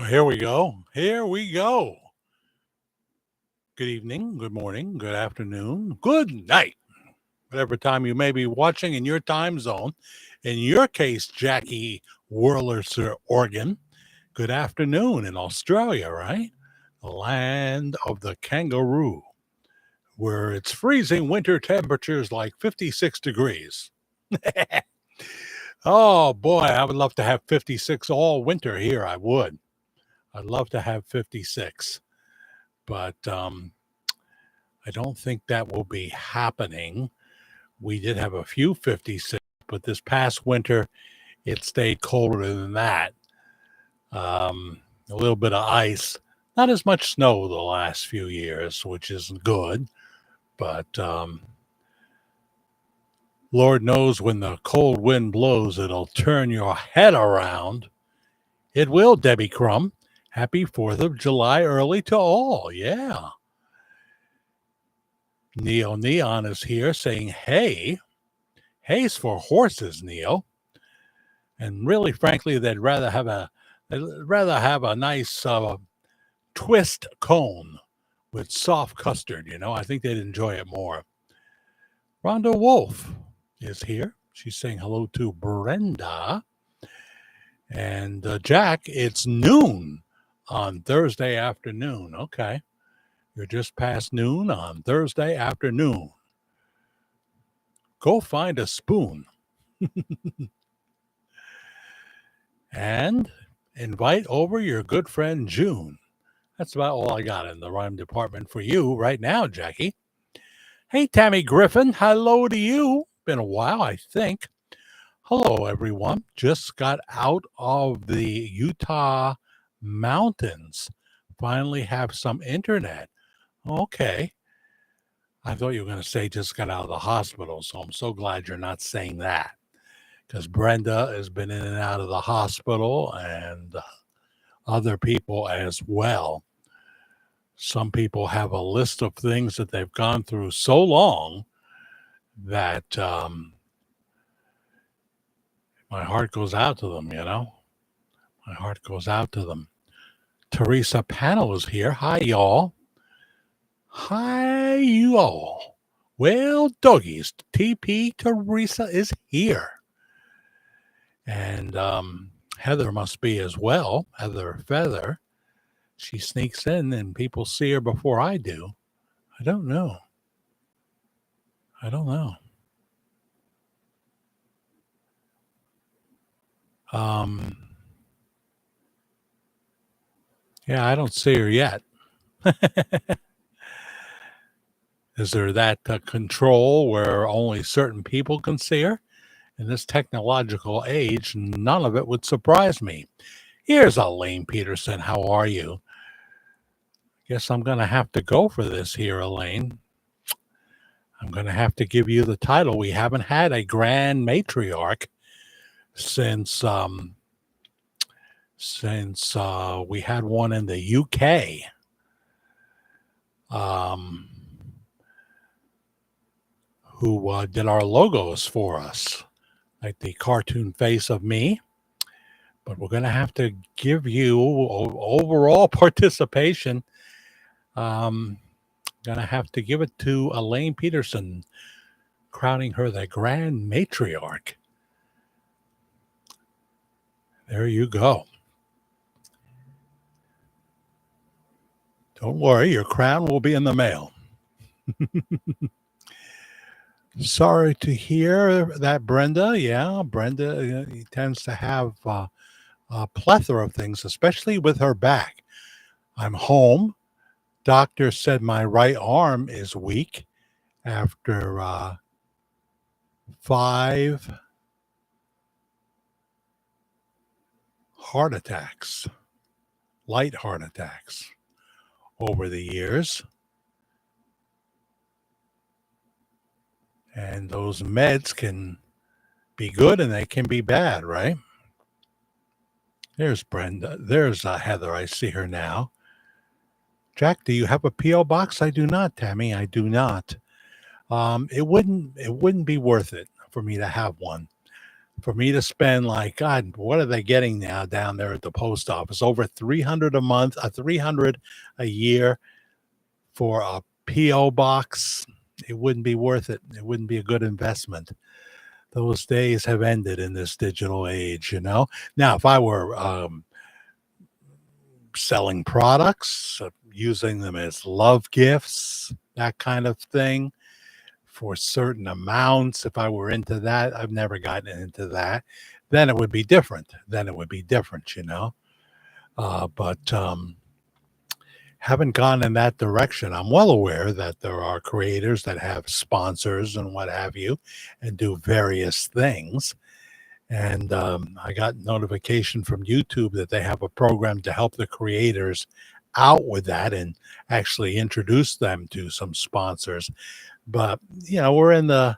Here we go. Here we go. Good evening, good morning, good afternoon, good night. Whatever time you may be watching in your time zone. In your case, Jackie Wurlitzer, Oregon. Good afternoon in Australia, right? The land of the kangaroo, where it's freezing winter temperatures like 56 degrees. Oh boy, I would love to have 56 all winter here. I would. I'd love to have 56. But I don't think that will be happening. We did have a few 56, but this past winter, it stayed colder than that. A little bit of ice, not as much snow the last few years, which is good. But Lord knows when the cold wind blows, it'll turn your head around. It will, Debbie Crumb. Happy 4th of July early to all. Yeah. Neo Neon is here saying, hey. Hay's for horses, Neil. And really, frankly, they'd rather have a nice twist cone with soft custard. I think they'd enjoy it more. Rhonda Wolf is here. She's saying hello to Brenda. And Jack, it's noon on Thursday afternoon. Okay. You're just past noon on Thursday afternoon. Go find a spoon. And invite over your good friend June. That's about all I got in the rhyme department for you right now, Jackie. Hey, Tammy Griffin, hello to you. Been a while, I think. Hello, everyone. Just got out of the Utah mountains. Finally have some internet. Okay. I thought you were going to say just got out of the hospital, so I'm so glad you're not saying that. Because Brenda has been in and out of the hospital and other people as well. Some people have a list of things that they've gone through so long that my heart goes out to them, My heart goes out to them. Teresa Pano is here. Hi, y'all. Hi, you all. Well, doggies, TP Teresa is here. And Heather must be as well. Heather Feather. She sneaks in and people see her before I do. I don't know. Yeah, I don't see her yet. Is there that control where only certain people can see her? In this technological age, none of it would surprise me. Here's Elaine Peterson. How are you? Guess I'm going to have to go for this here, Elaine. I'm going to have to give you the title. We haven't had a grand matriarch since we had one in the UK. Who did our logos for us, like the cartoon face of me. But we're going to have to give you overall participation. Going to have to give it to Elaine Peterson, crowning her the grand matriarch. There you go. Don't worry, your crown will be in the mail. Sorry to hear that, Brenda. Yeah, Brenda tends to have a plethora of things, especially with her back. I'm home. Doctor said my right arm is weak after 5 heart attacks, light heart attacks over the years. And those meds can be good and they can be bad, right? There's Brenda. There's Heather. I see her now. Jack, do you have a P.O. box? I do not, Tammy. I do not. It wouldn't be worth it for me to have one. for me to spend like, God, what are they getting now down there at the post office? Over 300 a month, 300 a year for a PO box. It wouldn't be worth it. It wouldn't be a good investment. Those days have ended in this digital age, you know. Now, if I were selling products, using them as love gifts, that kind of thing, for certain amounts, if I were into that, I've never gotten into that, then it would be different. Then it would be different, you know. But haven't gone in that direction. I'm well aware that there are creators that have sponsors and what have you and do various things. And I got notification from YouTube that they have a program to help the creators out with that and actually introduce them to some sponsors. But you know, we're in the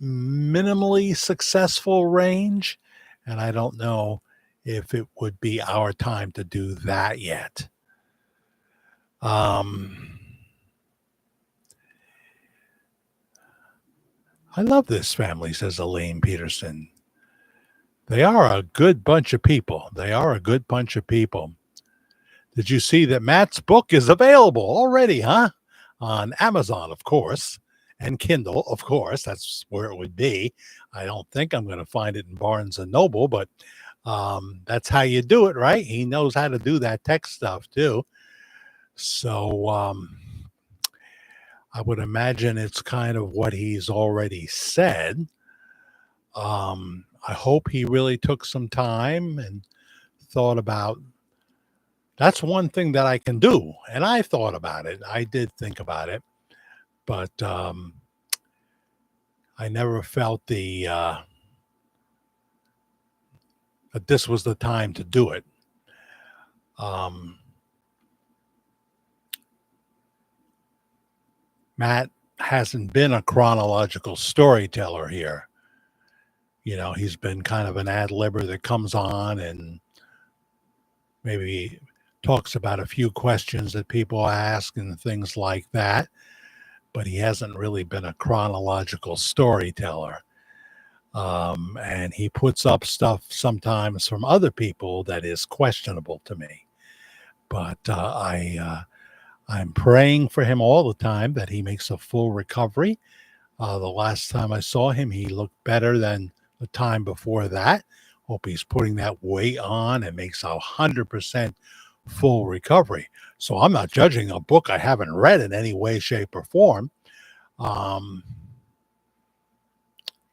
minimally successful range, and I don't know if it would be our time to do that yet. Um, I love this family, says Elaine Peterson. They are a good bunch of people. They are a good bunch of people. Did you see that Matt's book is available already, huh? On Amazon, of course, and Kindle, of course. That's where it would be. I don't think I'm going to find it in Barnes and Noble, but that's how you do it, right? He knows how to do that tech stuff too. So I would imagine it's kind of what he's already said. I hope he really took some time and thought about that's one thing that I can do. And I thought about it. I did think about it, but I never felt that this was the time to do it. Matt hasn't been a chronological storyteller here. You know, he's been kind of an ad-libber that comes on and maybe talks about a few questions that people ask and things like that, but he hasn't really been a chronological storyteller. And he puts up stuff sometimes from other people that is questionable to me. But I'm praying for him all the time that he makes a full recovery. The last time I saw him, he looked better than the time before that. Hope he's putting that weight on and makes 100% full recovery. So I'm not judging a book I haven't read in any way, shape, or form.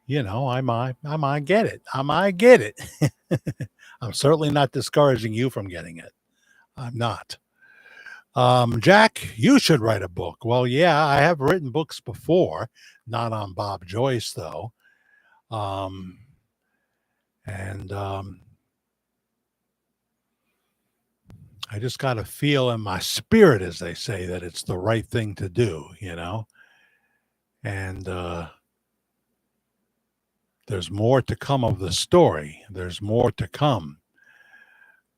You know, I might get it. I might get it. I'm certainly not discouraging you from getting it. I'm not. Jack, you should write a book. Well, yeah, I have written books before, not on Bob Joyce though. And I just got to feel in my spirit, as they say, that it's the right thing to do, you know. And there's more to come of the story. There's more to come.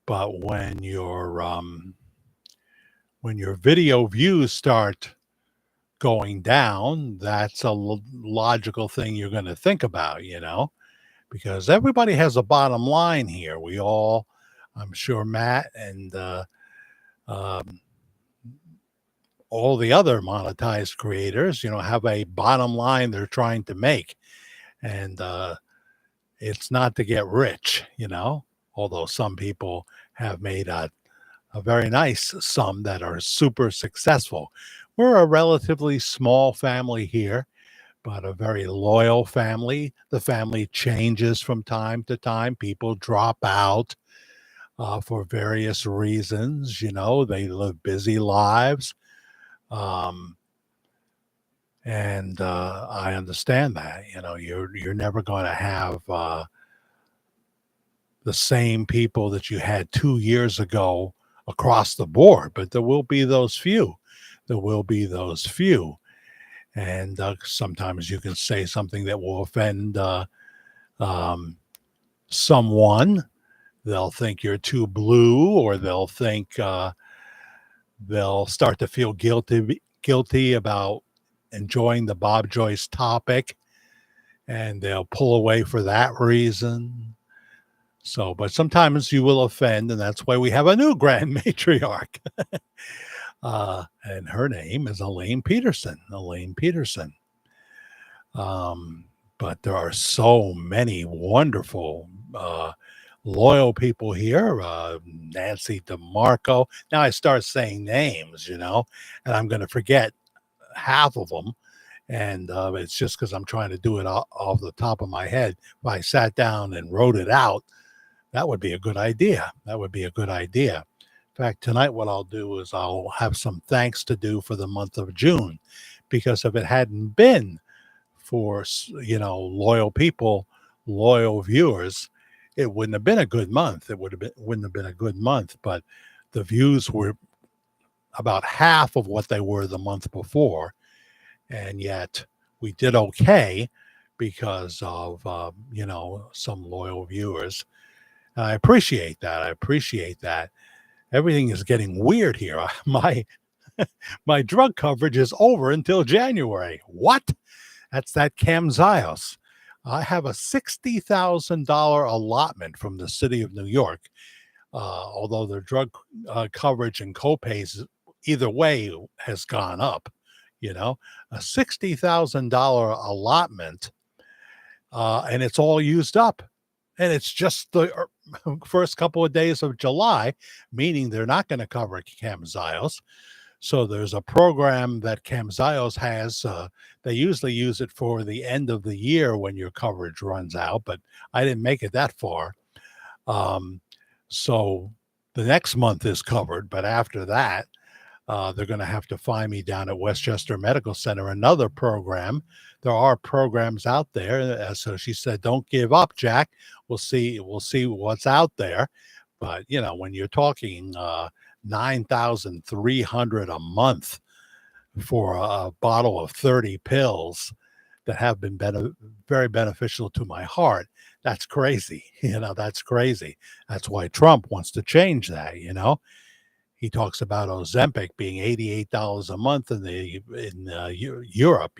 But when your video views start going down, that's a logical thing you're going to think about, you know, because everybody has a bottom line here. We all, I'm sure Matt and all the other monetized creators, you know, have a bottom line they're trying to make. And it's not to get rich, you know, although some people have made a very nice sum that are super successful. We're a relatively small family here, but a very loyal family. The family changes from time to time. People drop out for various reasons. You know, they live busy lives. And I understand that. You know, you're never going to have the same people that you had 2 years ago across the board, but there will be those few. There will be those few. And sometimes you can say something that will offend someone. They'll think you're too blue, or they'll think they'll start to feel guilty about enjoying the Bob Joyce topic. and they'll pull away for that reason. So, but sometimes you will offend, and that's why we have a new grand matriarch. And her name is Elaine Peterson. Elaine Peterson. Um, but there are so many wonderful, loyal people here. Nancy DeMarco. Now I start saying names, and I'm going to forget half of them. And it's just because I'm trying to do it off the top of my head. If I sat down and wrote it out, that would be a good idea. That would be a good idea. In fact, tonight, what I'll do is I'll have some thanks to do for the month of June, because if it hadn't been for, loyal people, loyal viewers, it wouldn't have been a good month. Wouldn't have been a good month, but the views were about half of what they were the month before. And yet we did okay because of, some loyal viewers. I appreciate that. I appreciate that. Everything is getting weird here. My drug coverage is over until January. What? That's that Camzyos. I have a $60,000 allotment from the city of New York, although their drug coverage and copays either way has gone up. A $60,000 allotment, and it's all used up. And it's just the first couple of days of July, meaning they're not going to cover Camzyos. So there's a program that Camzyos has. They usually use it for the end of the year when your coverage runs out, but I didn't make it that far. So the next month is covered, but after that, they're going to have to find me down at Westchester Medical Center, another program. There are programs out there. So she said, don't give up, Jack. We'll see what's out there. But, when you're talking $9,300 a month for a bottle of 30 pills that have been very beneficial to my heart, that's crazy. That's crazy. That's why Trump wants to change that, He talks about Ozempic being $88 a month in Europe,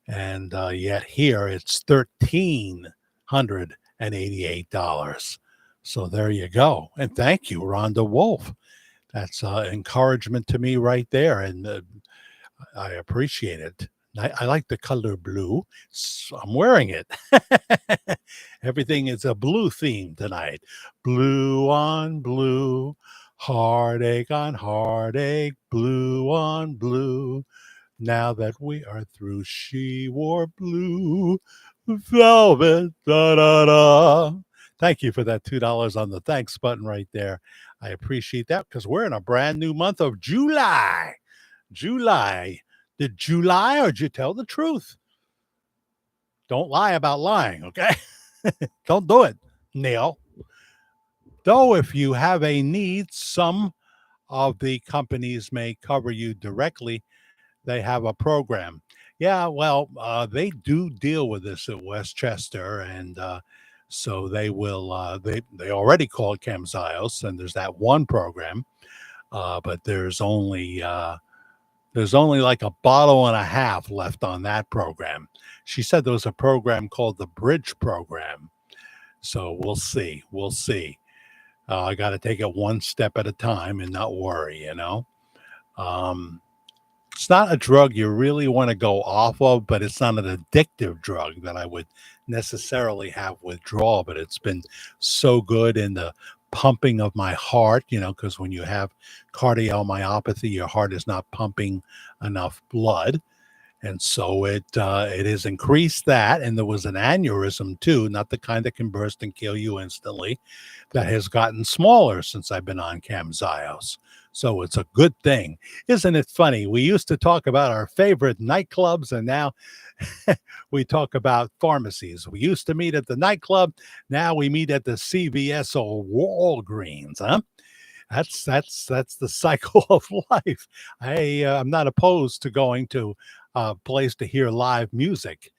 and yet here it's $1,388. So there you go. And thank you, Rhonda Wolf. That's encouragement to me right there, and I appreciate it. I like the color blue. So I'm wearing it. Everything is a blue theme tonight. Blue on blue. Heartache on heartache, blue on blue. Now that we are through, she wore blue velvet. Da, da, da. Thank you for that $2 on the thanks button right there. I appreciate that because we're in a brand new month of July. July. Did you lie or did you tell the truth? Don't lie about lying, okay? Don't do it, Neil. Though if you have a need, some of the companies may cover you directly. They have a program. Yeah, well, they do deal with this at Westchester, and so they will. They already called Camzyos, and there's that one program, but there's only like a bottle and a half left on that program. She said there was a program called the Bridge Program. So we'll see. We'll see. I got to take it one step at a time and not worry, It's not a drug you really want to go off of, but it's not an addictive drug that I would necessarily have withdrawal, but it's been so good in the pumping of my heart, because when you have cardiomyopathy, your heart is not pumping enough blood. And so it has increased that. And there was an aneurysm too, not the kind that can burst and kill you instantly, that has gotten smaller since I've been on Camzyos. So it's a good thing. Isn't it funny? We used to talk about our favorite nightclubs, and now we talk about pharmacies. We used to meet at the nightclub. Now we meet at the CVS or Walgreens, huh? That's the cycle of life. I'm not opposed to going to a place to hear live music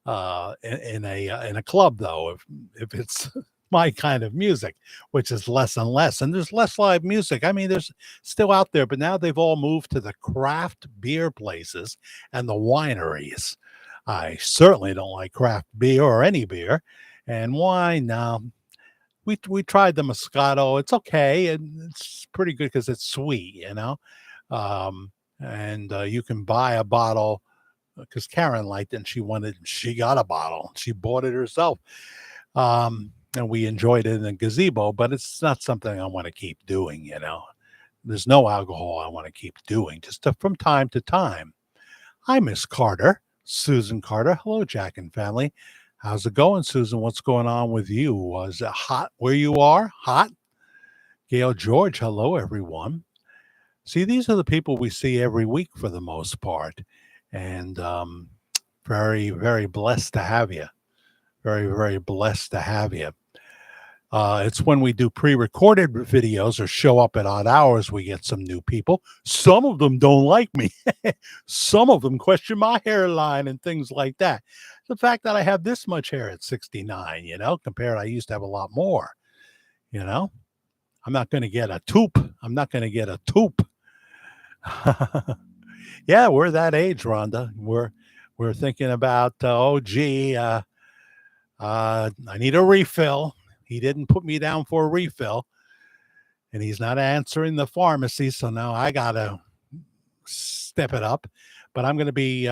in a club, though, if it's my kind of music, which is less and less. And there's less live music. I mean, there's still out there, but now they've all moved to the craft beer places and the wineries. I certainly don't like craft beer or any beer. And wine, now we tried the Moscato. It's okay, and it's pretty good because it's sweet, you know. Um, and you can buy a bottle because Karen liked it and she got a bottle. She bought it herself. And we enjoyed it in the gazebo, but it's not something I want to keep doing, you know. There's no alcohol I want to keep doing, just from time to time. Hi, Miss Carter, Susan Carter. Hello, Jack and family. How's it going, Susan? What's going on with you? Was it hot where you are? Hot? Gail George, hello, everyone. See, these are the people we see every week for the most part. And very, very blessed to have you. Very, very blessed to have you. It's when we do pre-recorded videos or show up at odd hours, we get some new people. Some of them don't like me. Some of them question my hairline and things like that. The fact that I have this much hair at 69, you know, compared, I used to have a lot more, you know. I'm not going to get a toop. I'm not going to get a toop. Yeah, we're that age, Rhonda. We're thinking about, oh, gee, I need a refill. He didn't put me down for a refill, and he's not answering the pharmacy, so now I gotta step it up. But I'm going to be,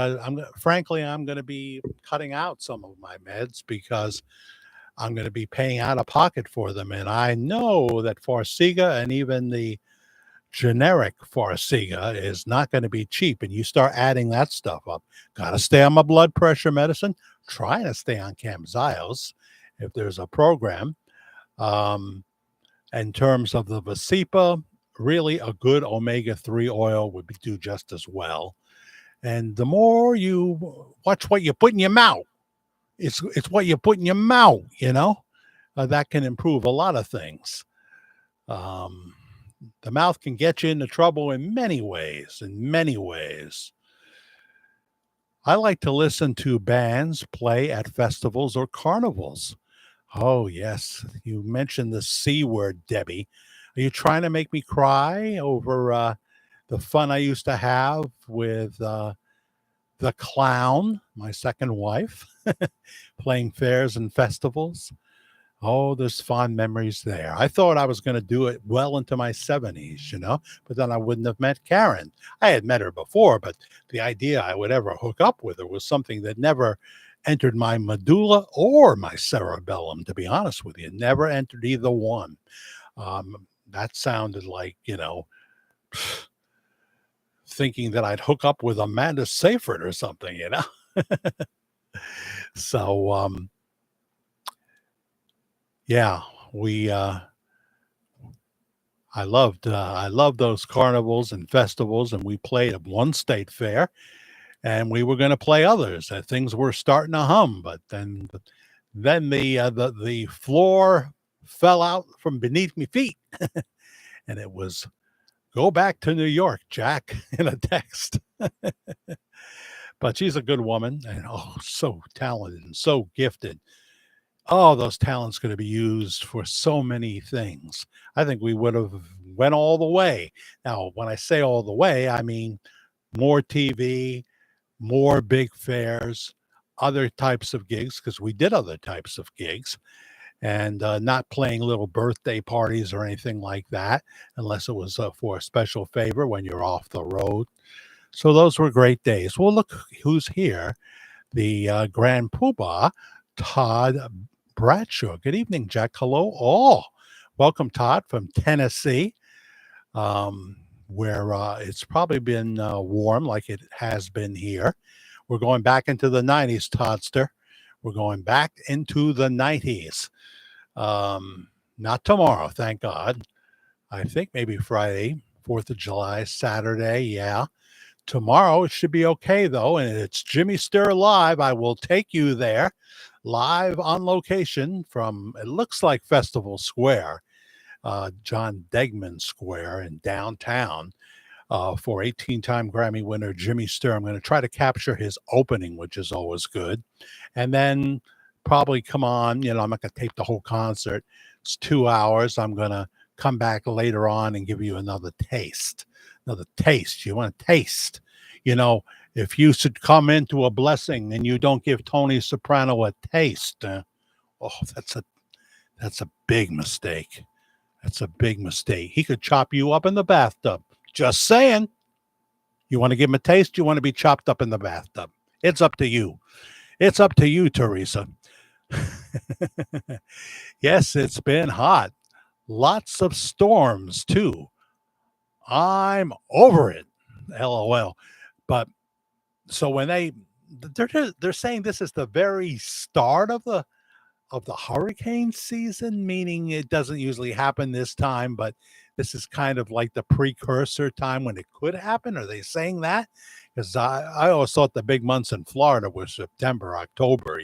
frankly, I'm going to be cutting out some of my meds because I'm going to be paying out of pocket for them, and I know that Farxiga and even the generic Farxiga is not going to be cheap. And you start adding that stuff up. Got to stay on my blood pressure medicine. Trying to stay on Camzyos if there's a program. In terms of the Vasipa, really a good omega-3 oil would do just as well. And the more you watch what you put in your mouth, it's what you put in your mouth, you know, that can improve a lot of things. The mouth can get you into trouble in many ways, in many ways. I like to listen to bands play at festivals or carnivals. Oh, yes. You mentioned the C word, Debbie. Are you trying to make me cry over the fun I used to have with the clown, my second wife, playing fairs and festivals? Oh, there's fond memories there. I thought I was going to do it well into my 70s, you know, but then I wouldn't have met Karen. I had met her before, but the idea I would ever hook up with her was something that never entered my medulla or my cerebellum, to be honest with you. Never entered either one. That sounded like, you know, thinking that I'd hook up with Amanda Seyfried or something, you know. So, yeah, we I loved those carnivals and festivals, and we played at one state fair, and we were going to play others. Things were starting to hum, but then the floor fell out from beneath me feet, and it was go back to New York, Jack, in a text. But she's a good woman, and oh, so talented and so gifted. Oh, those talents going to be used for so many things. I think we would have went all the way. Now, when I say all the way, I mean more TV, more big fairs, other types of gigs, because we did other types of gigs, and not playing little birthday parties or anything like that, unless it was for a special favor when you're off the road. So those were great days. Well, look who's here. The Grand Poobah, Todd Bradshaw. Good evening, Jack. Hello, all. Welcome, Todd, from Tennessee, where it's probably been warm like it has been here. We're going back into the 90s, Toddster. We're going back into the 90s. Not tomorrow, thank God. I think maybe Friday, 4th of July, Saturday, yeah. Tomorrow it should be okay, though, and it's Jimmy Stir Live. I will take you there live on location from, it looks like Festival Square, John Degman Square in downtown, for 18-time Grammy winner Jimmy Stir. I'm going to try to capture his opening, which is always good. And then probably come on, you know, I'm not going to tape the whole concert. It's 2 hours. I'm going to come back later on and give you another taste. You want to taste, you know, If you should come into a blessing and you don't give Tony Soprano a taste, oh, that's a big mistake. That's a big mistake. He could chop you up in the bathtub. Just saying. You want to give him a taste? You want to be chopped up in the bathtub? It's up to you. It's up to you, Teresa. Yes, it's been hot. Lots of storms, too. I'm over it. LOL. But so when they're saying this is the very start of the hurricane season, meaning it doesn't usually happen this time, but this is kind of like the precursor time when it could happen. Are they saying that? Because I always thought the big months in Florida were September, October,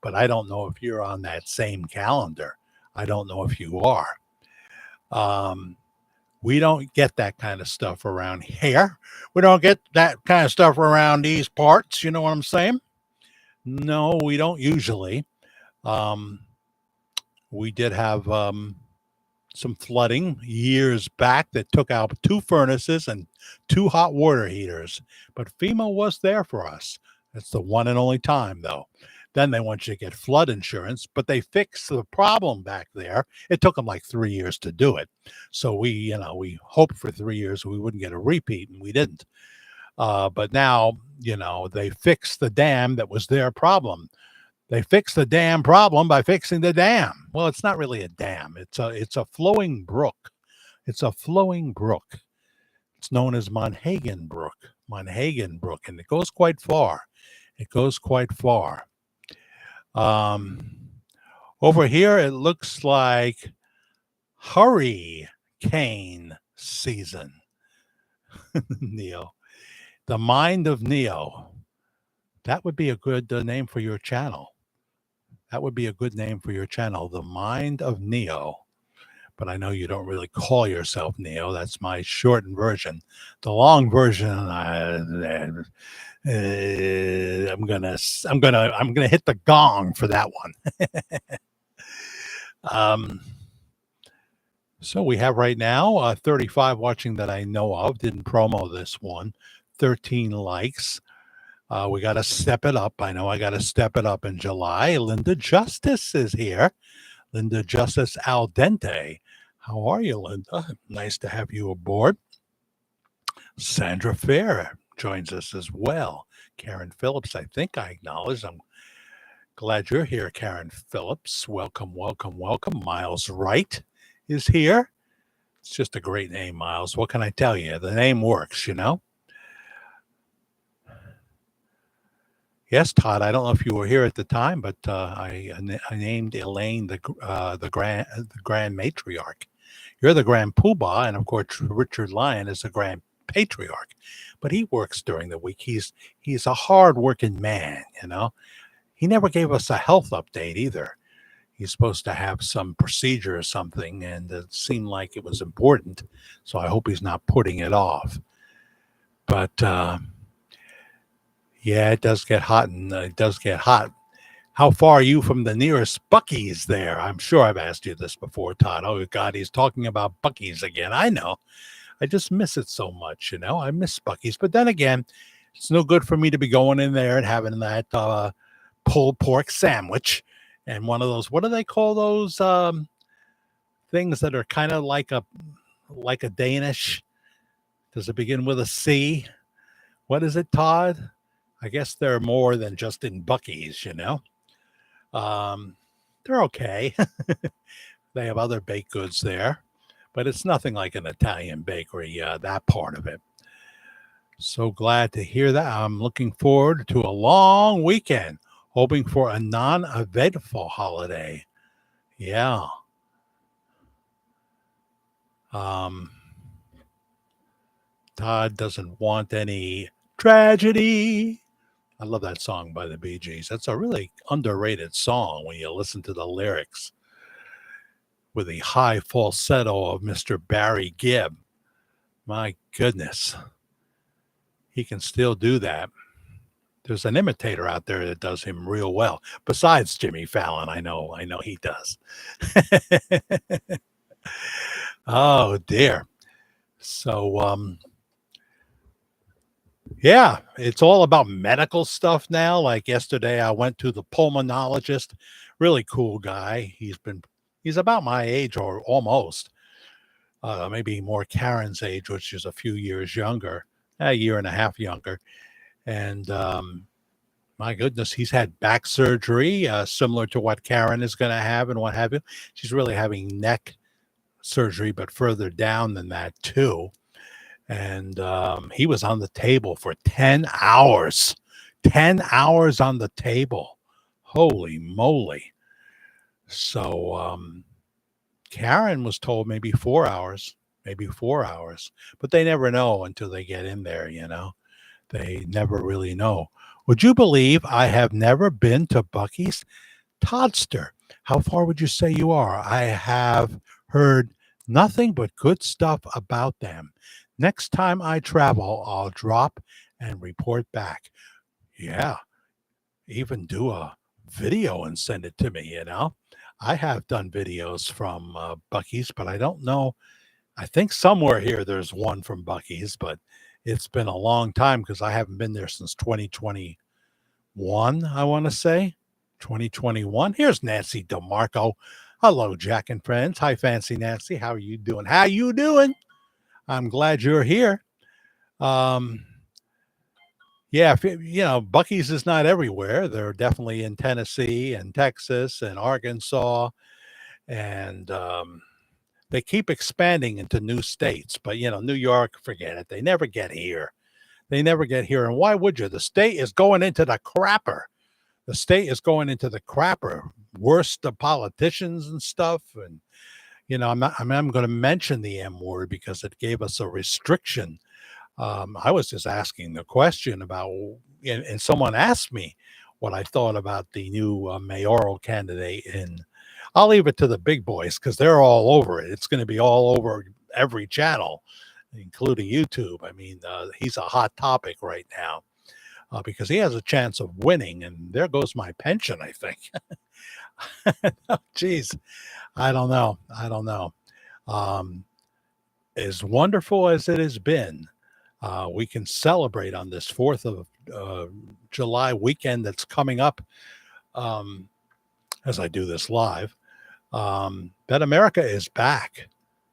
but I don't know if you're on that same calendar. I don't know if you are. We don't get that kind of stuff around here. We don't get that kind of stuff around these parts. You know what I'm saying? No, we don't usually. We did have some flooding years back that took out 2 furnaces and 2 hot water heaters, but FEMA was there for us. It's the one and only time, though. Then they want you to get flood insurance, but they fixed the problem back there. It took them like 3 years to do it. So we hoped for 3 years we wouldn't get a repeat, and we didn't. But now, they fixed the dam that was their problem. They fixed the damn problem by fixing the dam. Well, it's not really a dam. It's a flowing brook. It's a flowing brook. It's known as Monhegan Brook, and it goes quite far. It goes quite far. Over here, it looks like hurricane season. Neo, the mind of Neo. That would be a good name for your channel. That would be a good name for your channel, The Mind of Neo. But I know you don't really call yourself Neo. That's my shortened version. The long version, I'm gonna hit the gong for that one. So we have right now 35 watching that I know of. Didn't promo this one. 13 likes. We got to step it up. I know I got to step it up in July. Linda Justice is here. Linda Justice Al Dente. How are you, Linda? Nice to have you aboard. Sandra Fair joins us as well. Karen Phillips, I think I acknowledged. I'm glad you're here, Karen Phillips. Welcome, welcome, welcome. Miles Wright is here. It's just a great name, Miles. What can I tell you? The name works, Yes, Todd. I don't know if you were here at the time, but I named Elaine the grand matriarch. You're the grand poobah, and of course Richard Lyon is the grand patriarch. But he works during the week. He's a hard-working man. He never gave us a health update either. He's supposed to have some procedure or something, and it seemed like it was important. So I hope he's not putting it off. But yeah, it does get hot, and it does get hot. How far are you from the nearest Buc-ee's there? I'm sure I've asked you this before, Todd. Oh, God, he's talking about Buc-ee's again. I know. I just miss it so much, I miss Buc-ee's. But then again, it's no good for me to be going in there and having that pulled pork sandwich and one of those, what do they call those things that are kind of like a Danish? Does it begin with a C? What is it, Todd? I guess they're more than just in Buc-ee's, They're okay. They have other baked goods there, but it's nothing like an Italian bakery, that part of it. So glad to hear that. I'm looking forward to a long weekend, hoping for a non-eventful holiday. Yeah. Todd doesn't want any tragedy. I love that song by the Bee Gees. That's a really underrated song when you listen to the lyrics with the high falsetto of Mr. Barry Gibb. My goodness. He can still do that. There's an imitator out there that does him real well. Besides Jimmy Fallon, I know he does. Oh, dear. So, Yeah, it's all about medical stuff now. Like yesterday, I went to the pulmonologist. Really cool guy. He's about my age or almost, maybe more Karen's age, which is a few years younger, a year and a half younger. And my goodness, he's had back surgery similar to what Karen is going to have and what have you. She's really having neck surgery, but further down than that too. And he was on the table for 10 hours. 10 hours on the table. Holy moly. So Karen was told maybe 4 hours, maybe 4 hours, but they never know until they get in there, you know. They never really know. Would you believe I have never been to Bucky's? Toddster, how far would you say you are? I have heard nothing but good stuff about them. Next time I travel, I'll drop and report back. Yeah, even do a video and send it to me, you know? I have done videos from Bucky's, but I don't know. I think somewhere here there's one from Bucky's, but it's been a long time because I haven't been there since 2021, I want to say. 2021. Here's Nancy DeMarco. Hello, Jack and friends. Hi, Fancy Nancy. How are you doing? How you doing? I'm glad you're here. Um, yeah, Bucky's is not everywhere. They're definitely in Tennessee and Texas and Arkansas, and they keep expanding into new states. But New York, forget it. They never get here. They never get here. And why would you? The state is going into the crapper. The state is going into the crapper. Worse, the politicians and stuff. And I'm going to mention the M word because it gave us a restriction. I was just asking the question about, and someone asked me what I thought about the new mayoral candidate. And I'll leave it to the big boys because they're all over it. It's going to be all over every channel, including YouTube. I mean, he's a hot topic right now because he has a chance of winning. And there goes my pension, I think. Oh, geez. I don't know. I don't know. Um, as wonderful as it has been, we can celebrate on this 4th of July weekend that's coming up um, as I do this live. That America is back.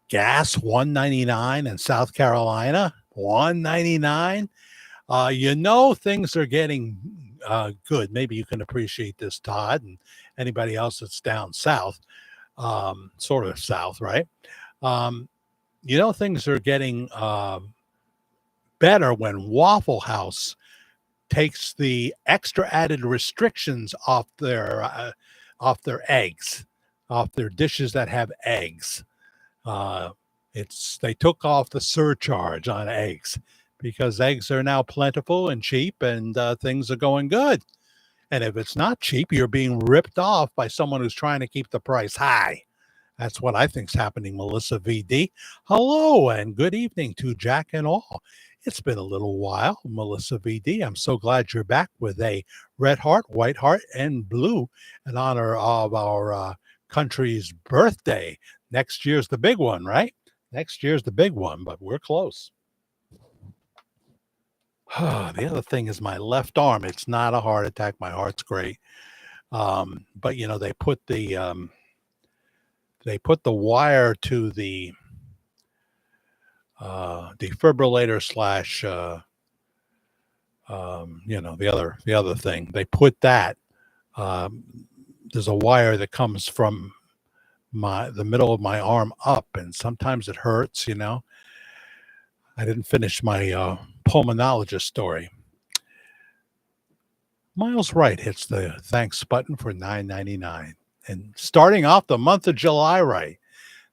Gas $1.99 in South Carolina, $1.99. Things are getting good. Maybe you can appreciate this, Todd, and anybody else that's down south, sort of south, right? Things are getting better when Waffle House takes the extra added restrictions off their eggs, off their dishes that have eggs. They took off the surcharge on eggs because eggs are now plentiful and cheap, and things are going good. And if it's not cheap, you're being ripped off by someone who's trying to keep the price high. That's what I think's happening, Melissa VD. Hello and good evening to Jack and all. It's been a little while, Melissa VD. I'm so glad you're back with a red heart, white heart, and blue in honor of our country's birthday. Next year's the big one, right? Next year's the big one, but we're close. The other thing is my left arm. It's not a heart attack. My heart's great. But they put the wire to the defibrillator slash the other thing. They put that. There's a wire that comes from the middle of my arm up, and sometimes it hurts. I didn't finish my pulmonologist story. Miles Wright hits the thanks button for $9.99 and starting off the month of July right.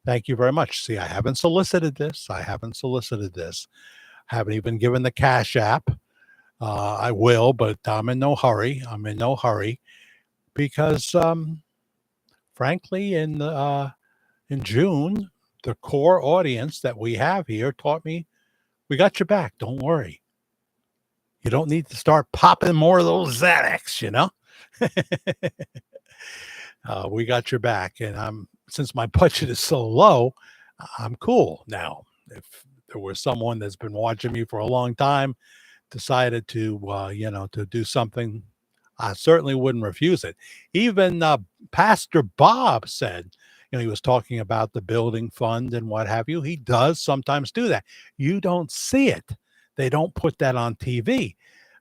Thank you very much. See, I haven't solicited this. Haven't even given the Cash App. I will, but I'm in no hurry. Because, frankly, in June, the core audience that we have here taught me, we got your back. Don't worry. You don't need to start popping more of those Xanax, we got your back. And since my budget is so low, I'm cool now. If there was someone that's been watching me for a long time, decided to, to do something, I certainly wouldn't refuse it. Even Pastor Bob said, he was talking about the building fund and what have you. He does sometimes do that. You don't see it. They don't put that on TV.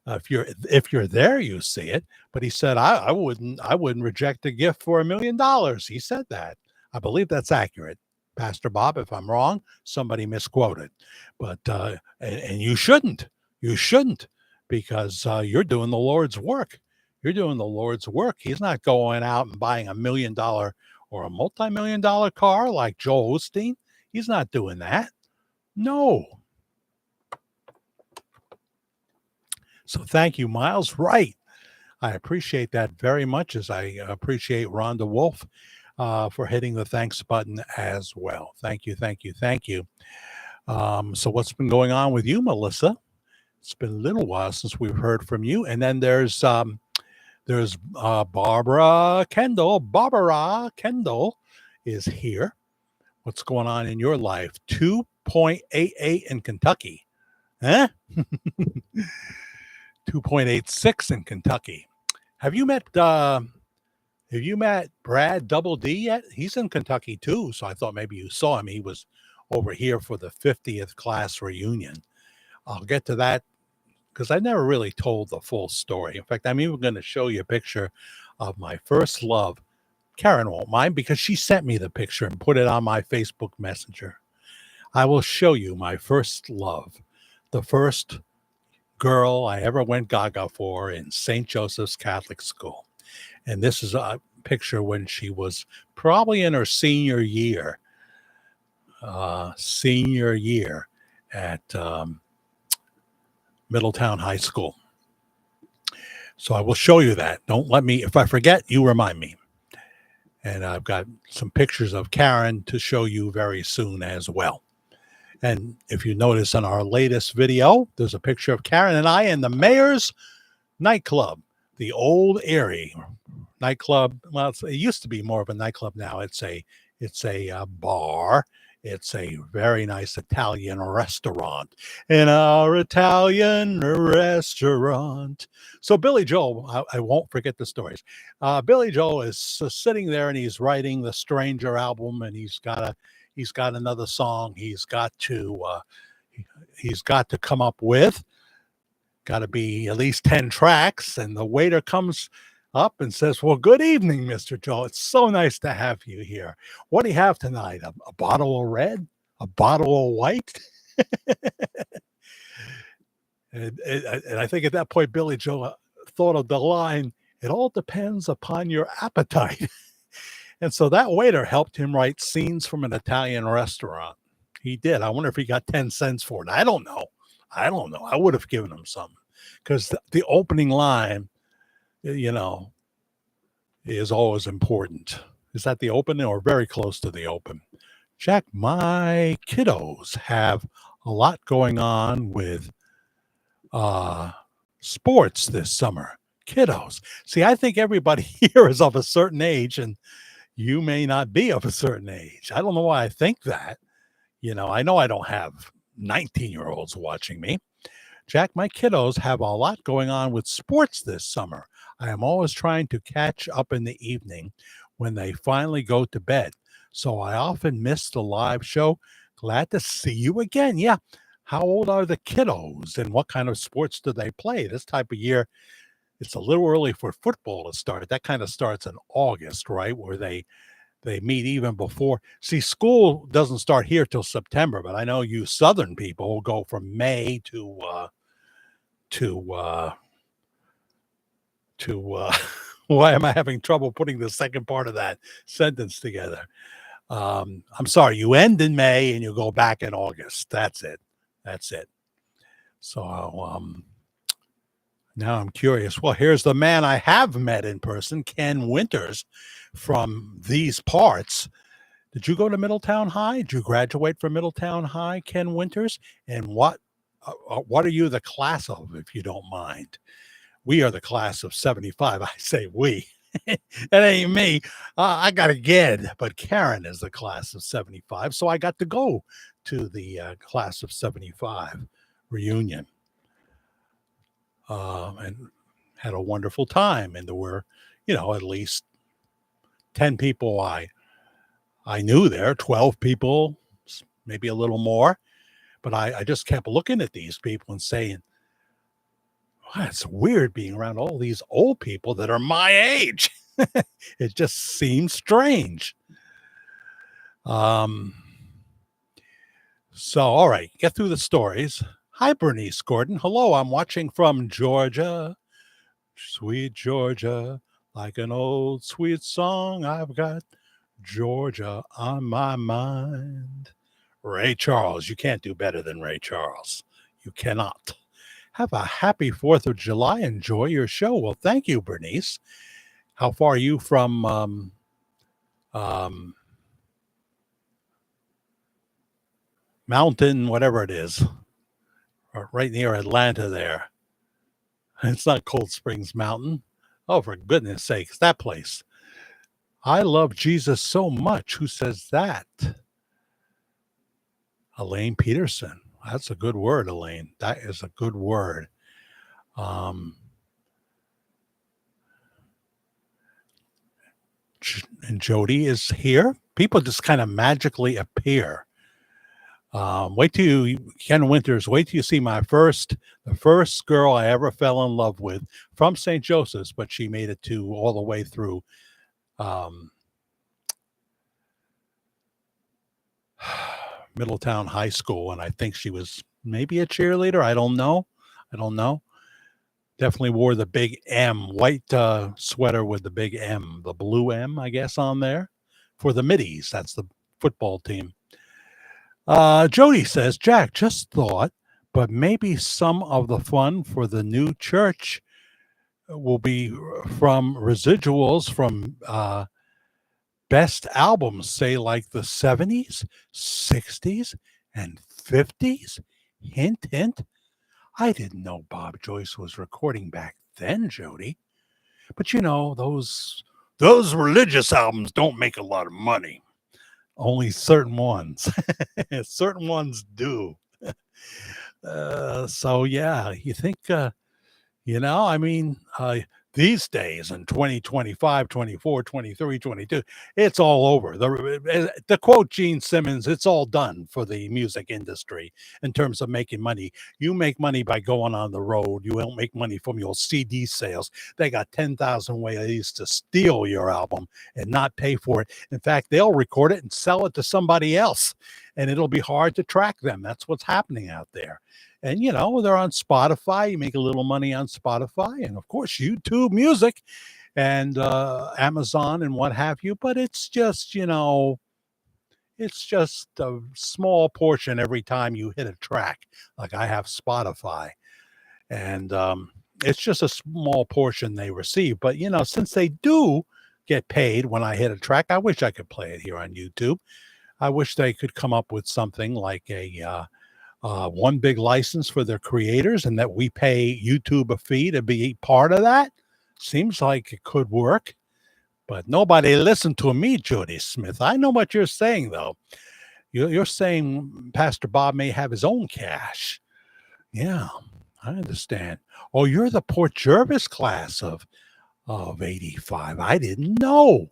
If you're there, you see it. But he said, I wouldn't reject a gift for $1 million. He said that. I believe that's accurate. Pastor Bob, if I'm wrong, somebody misquoted. But and you shouldn't. You shouldn't, because you're doing the Lord's work. You're doing the Lord's work. He's not going out and buying $1 million or a multi-million-dollar car like Joel Osteen. He's not doing that. No. So thank you, Miles. Right. I appreciate that very much, as I appreciate Rhonda Wolf for hitting the thanks button as well. Thank you, thank you, thank you. So what's been going on with you, Melissa? It's been a little while since we've heard from you. And then there's Barbara Kendall. Barbara Kendall is here. What's going on in your life? 2.88 in Kentucky. Huh? 2.86 in Kentucky. Have you met Brad Double D yet? He's in Kentucky too, so I thought maybe you saw him. He was over here for the 50th class reunion. I'll get to that because I never really told the full story. In fact, I'm even going to show you a picture of my first love. Karen won't mind because she sent me the picture and put it on my Facebook Messenger. I will show you my first love, the first girl I ever went gaga for in St. Joseph's Catholic School. And this is a picture when she was probably in her senior year at Middletown High School. So I will show you that. Don't let me, if I forget, you remind me. And I've got some pictures of Karen to show you very soon as well. And if you notice on our latest video, there's a picture of Karen and I in the Mayor's nightclub, the Old Erie nightclub. Well, it used to be more of a nightclub. Now it's a bar. It's a very nice Italian restaurant. In our Italian restaurant. So Billy Joel, I won't forget the stories. Billy Joel is sitting there and he's writing the Stranger album, and he's got another song he's got to come up with. Got to be at least 10 tracks. And the waiter comes up and says, "Well, good evening, Mr. Joel. It's so nice to have you here. What do you have tonight? A bottle of red? A bottle of white?" and I think at that point, Billy Joel thought of the line, "It all depends upon your appetite." And so that waiter helped him write Scenes from an Italian Restaurant. He did. I wonder if he got 10 cents for it. I don't know. I would have given him some, because the opening line, is always important. Is that the open or very close to the open? Jack, my kiddos have a lot going on with sports this summer. Kiddos. See, I think everybody here is of a certain age, and you may not be of a certain age. I don't know why I think that. I know I don't have 19-year-olds watching me. Jack, my kiddos have a lot going on with sports this summer. I am always trying to catch up in the evening when they finally go to bed. So I often miss the live show. Glad to see you again. Yeah. How old are the kiddos and what kind of sports do they play? This type of year, it's a little early for football to start. That kind of starts in August, right? Where they meet even before. See, school doesn't start here till September, but I know you Southern people will go from May to why am I having trouble putting the second part of that sentence together? I'm sorry, you end in May and you go back in August. That's it. So now I'm curious. Well, here's the man I have met in person, Ken Winters from these parts. Did you go to Middletown High? Did you graduate from Middletown High, Ken Winters? And what are you the class of, if you don't mind? We are the class of 75. I say we. That ain't me. I got a kid, but Karen is the class of 75. So I got to go to the class of 75 reunion. and had a wonderful time. And there were, at least 10 people I knew there, 12 people, maybe a little more. But I just kept looking at these people and saying, wow, it's weird being around all these old people that are my age. It just seems strange. So, all right, get through the stories. Hi, Bernice Gordon. Hello, I'm watching from Georgia. Sweet Georgia, like an old sweet song I've got. Georgia on my mind. Ray Charles. You can't do better than Ray Charles. You cannot. Have a happy 4th of July. Enjoy your show. Well, thank you, Bernice. How far are you from Mountain, whatever it is, right near Atlanta there? It's not Cold Springs Mountain. Oh, for goodness sakes, that place. I love Jesus so much. Who says that? Elaine Peterson. That's a good word, Elaine. That is a good word. And Jody is here. People just kind of magically appear. Wait till Ken Winters, wait till you see the first girl I ever fell in love with from St. Joseph's, but she made it to all the way through Middletown High School, and I think she was maybe a cheerleader. I don't know. Definitely wore the big M, white sweater with the big M, the blue M, I guess, on there for the Middies. That's the football team. Jody says, Jack, just thought, but maybe some of the fun for the new church will be from residuals from best albums, say like the 70s, 60s, and 50s. Hint, hint. I didn't know Bob Joyce was recording back then, Jody. But those religious albums don't make a lot of money. Only certain ones. Certain ones do. So yeah, you think, these days in 2025, 24, 23, 22, it's all over. The quote Gene Simmons, it's all done for the music industry in terms of making money. You make money by going on the road. You don't make money from your CD sales. They got 10,000 ways to steal your album and not pay for it. In fact, they'll record it and sell it to somebody else, and it'll be hard to track them. That's what's happening out there. And, they're on Spotify. You make a little money on Spotify and, of course, YouTube Music and Amazon and what have you. But it's just, it's just a small portion every time you hit a track. Like I have Spotify. And it's just a small portion they receive. But, since they do get paid when I hit a track, I wish I could play it here on YouTube. I wish they could come up with something like a one big license for their creators and that we pay YouTube a fee to be part of that. Seems like it could work, but nobody listened to me, Jody Smith. I know what you're saying, though. You're saying Pastor Bob may have his own cash. Yeah, I understand. Oh, you're the Port Jervis class of 85. I didn't know.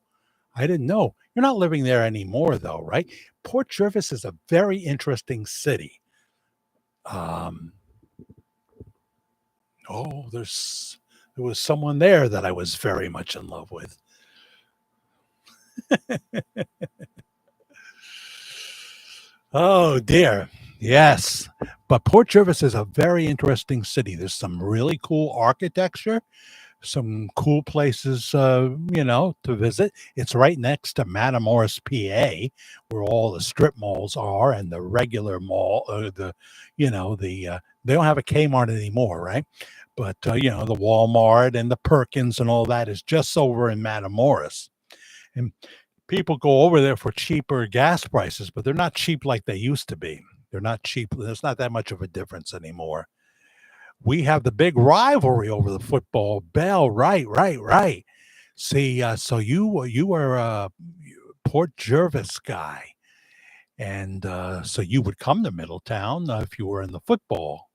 You're not living there anymore, though, right? Port Jervis is a very interesting city. There was someone there that I was very much in love with. Oh dear. Yes. But Port Jervis is a very interesting city. There's some really cool architecture, some cool places, to visit. It's right next to Matamoros, PA, where all the strip malls are and the regular mall, they don't have a Kmart anymore, right? But, the Walmart and the Perkins and all that is just over in Matamoros. And people go over there for cheaper gas prices, but they're not cheap like they used to be. They're not cheap. There's not that much of a difference anymore. We have the big rivalry over the football bell. Right. See, so you were a Port Jervis guy. And so you would come to Middletown if you were in the football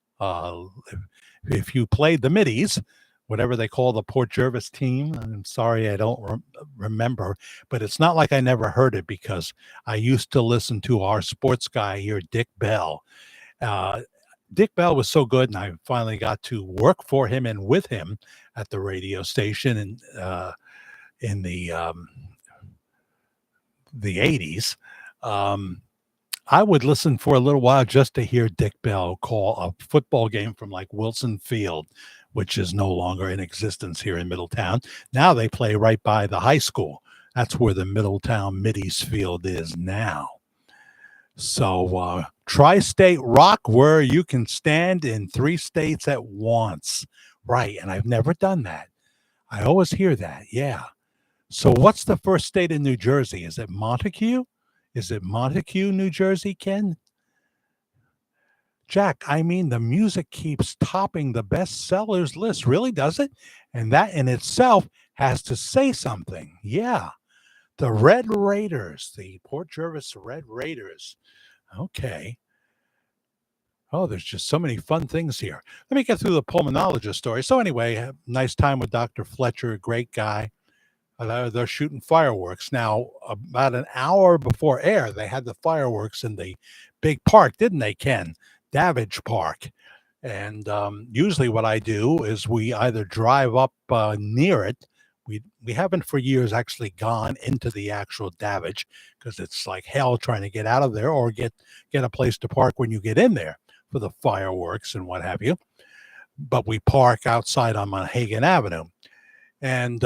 If you played the middies, whatever they call the Port Jervis team, I'm sorry I don't remember, but it's not like I never heard it because I used to listen to our sports guy here, Dick Bell. Uh, Dick Bell was so good, and I finally got to work for him and with him at the radio station in the 80s. I would listen for a little while just to hear Dick Bell call a football game from like Wilson Field, which is no longer in existence here in Middletown. Now they play right by the high school. That's where the Middletown Middies field is now. So tri-state rock, where you can stand in 3 states at once. Right, and I've never done that. I always hear that, yeah. So what's the first state in New Jersey? Is it Montague? Is it Montague, New Jersey, Ken? Jack, I mean, the music keeps topping the bestsellers list. Really, does it? And that in itself has to say something. Yeah. The Red Raiders, the Port Jervis Red Raiders. Okay. Oh, there's just so many fun things here. Let me get through the pulmonologist story. So anyway, nice time with Dr. Fletcher, great guy. They're shooting fireworks. Now, about an hour before air, they had the fireworks in the big park, didn't they, Ken? Davidge Park. And usually what I do is we either drive up near it. We haven't for years actually gone into the actual Davidge because it's like hell trying to get out of there or get a place to park when you get in there for the fireworks and what have you. But we park outside on Monhagan Avenue. And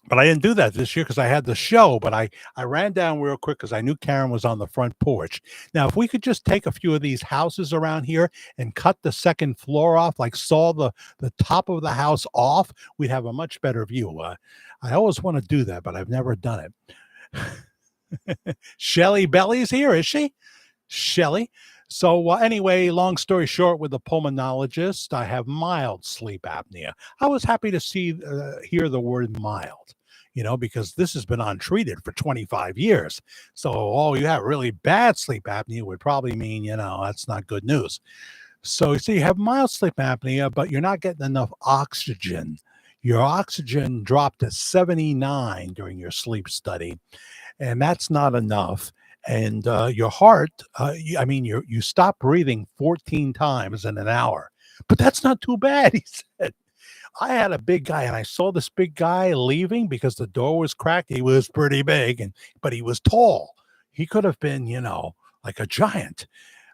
but I didn't do that this year because I had the show, but I ran down real quick because I knew Karen was on the front porch. Now, if we could just take a few of these houses around here and cut the second floor off, like saw the top of the house off, we'd have a much better view. I always want to do that, but I've never done it. Shelly Belly's here, is she? Shelly. So anyway, long story short, with the pulmonologist, I have mild sleep apnea. I was happy to hear the word mild, because this has been untreated for 25 years. So, you have really bad sleep apnea would probably mean, that's not good news. So you have mild sleep apnea, but you're not getting enough oxygen. Your oxygen dropped to 79 during your sleep study, and that's not enough. And your heart, you stop breathing 14 times in an hour, but that's not too bad, he said. I had a big guy, and I saw this big guy leaving because the door was cracked. He was pretty big, but he was tall. He could have been, like a giant,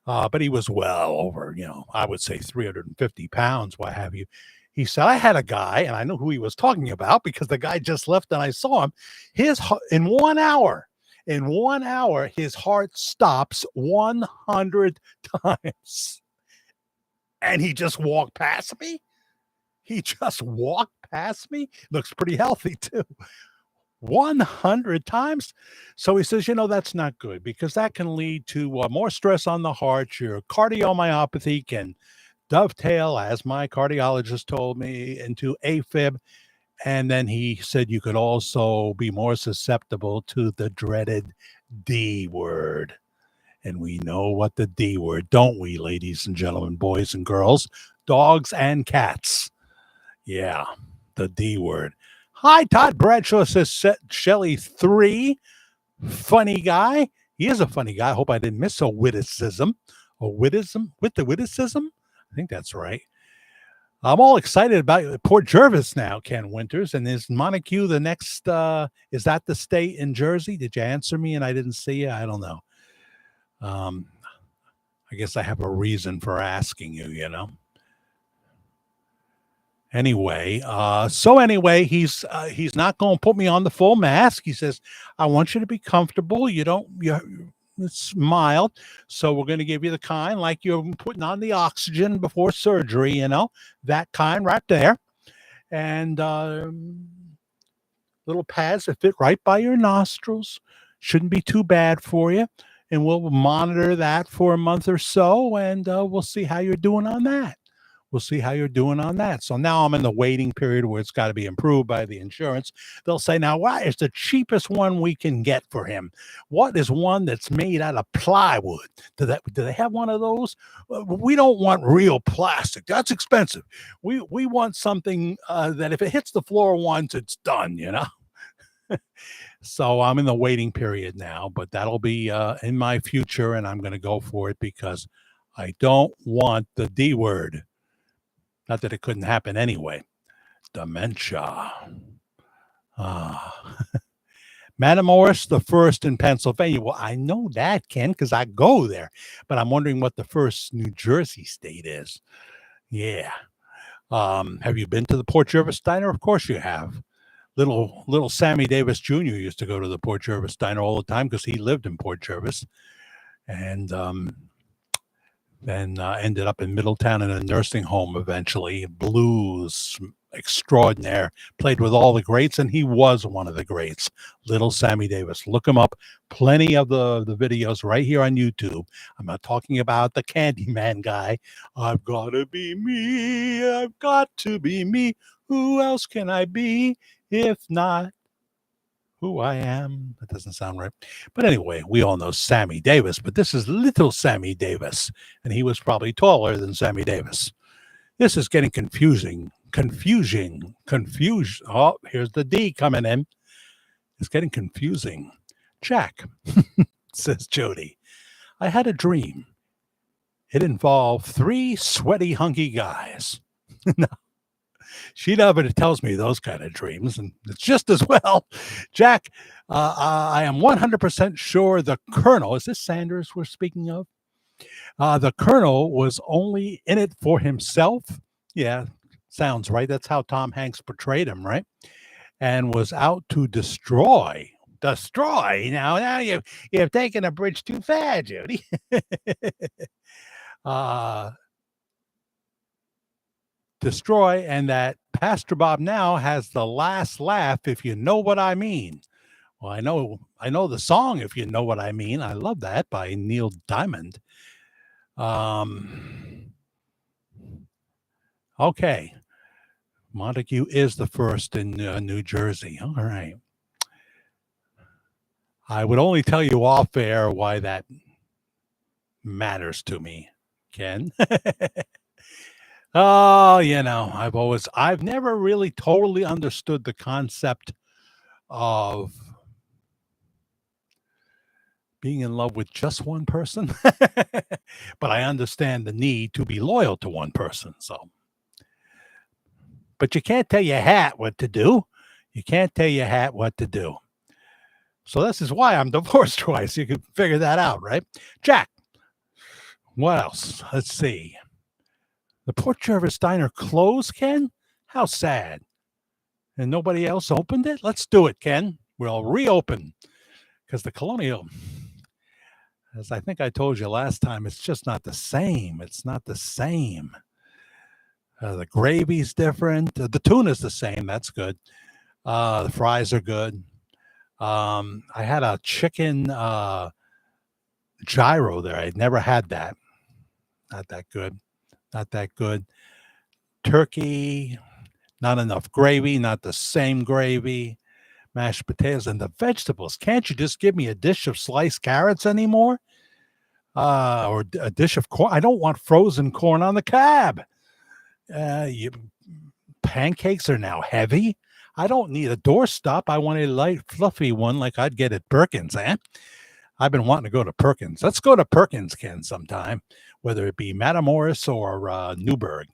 but he was well over, I would say 350 pounds, what have you. He said, I had a guy, and I know who he was talking about because the guy just left and I saw him. In 1 hour, his heart stops 100 times. And he just walked past me. Looks pretty healthy, too. 100 times. So he says, that's not good because that can lead to more stress on the heart. Your cardiomyopathy can dovetail, as my cardiologist told me, into AFib. And then he said you could also be more susceptible to the dreaded D word. And we know what the D word, don't we, ladies and gentlemen, boys and girls, dogs and cats? Yeah, the D word. Hi, Todd Bradshaw says Shelley 3. Funny guy. He is a funny guy. I hope I didn't miss a witticism. With the witticism? I think that's right. I'm all excited about Port Jervis now, Ken Winters. And is Montague the next, is that the state in Jersey? Did you answer me and I didn't see you? I don't know. I guess I have a reason for asking you, Anyway, he's not going to put me on the full mask. He says, I want you to be comfortable. It's mild. So we're going to give you the kind like you're putting on the oxygen before surgery, that kind right there. And little pads that fit right by your nostrils. Shouldn't be too bad for you. And we'll monitor that for a month or so, and we'll see how you're doing on that. We'll see how you're doing on that. So now I'm in the waiting period where it's got to be improved by the insurance. They'll say, now, what is the cheapest one we can get for him? What is one that's made out of plywood? Do they have one of those? We don't want real plastic. That's expensive. We want something that if it hits the floor once, it's done, you know? So I'm in the waiting period now, but that'll be in my future, and I'm going to go for it because I don't want the D word. Not that it couldn't happen anyway. Dementia. Matamoros, the first in Pennsylvania. Well, I know that, Ken, because I go there. But I'm wondering what the first New Jersey state is. Yeah. Have you been to the Port Jervis Diner? Of course you have. Little Sammy Davis Jr. used to go to the Port Jervis Diner all the time because he lived in Port Jervis. And then ended up in Middletown in a nursing home eventually. Blues extraordinaire. Played with all the greats, and he was one of the greats. Little Sammy Davis. Look him up. Plenty of the videos right here on YouTube. I'm not talking about the Candyman guy. I've got to be me. I've got to be me. Who else can I be if not who I am? That doesn't sound right. But anyway, we all know Sammy Davis, but this is little Sammy Davis, and he was probably taller than Sammy Davis. This is getting confusing. Confusion. Oh, here's the D coming in. It's getting confusing. Jack, says Jody, I had a dream. It involved 3 sweaty, hunky guys. No. She never tells me those kind of dreams, and it's just as well. Jack, I am 100% sure the Colonel, is this Sanders we're speaking of? The Colonel was only in it for himself. Yeah, sounds right. That's how Tom Hanks portrayed him, right? And was out to destroy. Destroy? Now you've taken a bridge too far, Judy. Destroy, and that Pastor Bob now has the last laugh, if you know what I mean. Well, I know the song, If You Know What I Mean. I love that, by Neil Diamond. Okay. Montague is the first in New Jersey. All right. I would only tell you off air why that matters to me, Ken. Oh, I've never really totally understood the concept of being in love with just one person, but I understand the need to be loyal to one person. So, but you can't tell your hat what to do. You can't tell your hat what to do. So this is why I'm divorced twice. You can figure that out, right? Jack, what else? Let's see. The Port Jervis Diner closed, Ken? How sad. And nobody else opened it? Let's do it, Ken. We'll reopen. Because the Colonial, as I think I told you last time, it's just not the same. It's not the same. The gravy's different. The tuna's the same. That's good. The fries are good. I had a chicken gyro there. I'd never had that. Not that good. Not that good. Turkey, not enough gravy, not the same gravy. Mashed potatoes and the vegetables. Can't you just give me a dish of sliced carrots anymore? Or a dish of corn? I don't want frozen corn on the cob. Pancakes are now heavy. I don't need a doorstop. I want a light, fluffy one like I'd get at Perkins, eh? I've been wanting to go to Perkins. Let's go to Perkins, Ken, sometime, whether it be Matamoros or Newburgh,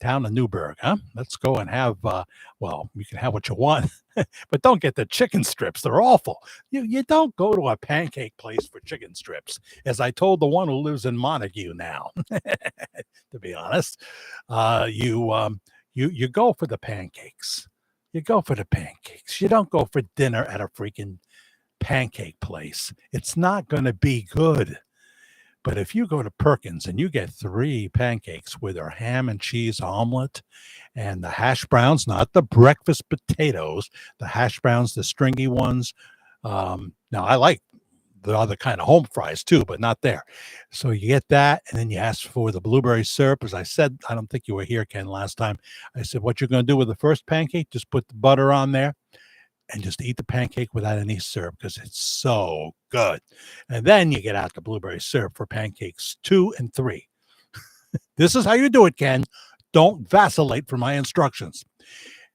town of Newburgh, huh? Let's go and have, you can have what you want, but don't get the chicken strips. They're awful. You don't go to a pancake place for chicken strips, as I told the one who lives in Montague now, to be honest. You go for the pancakes. You go for the pancakes. You don't go for dinner at a freaking pancake place. It's not going to be good. But if you go to Perkins and you get 3 pancakes with our ham and cheese omelet and the hash browns, not the breakfast potatoes, the hash browns, the stringy ones. Now, I like the other kind of home fries too, but not there. So you get that, and then you ask for the blueberry syrup. As I said, I don't think you were here, Ken, last time. I said, what you're going to do with the first pancake, just put the butter on there and just eat the pancake without any syrup because it's so good. And then you get out the blueberry syrup for pancakes 2 and 3. This is how you do it, Ken. Don't vacillate for my instructions.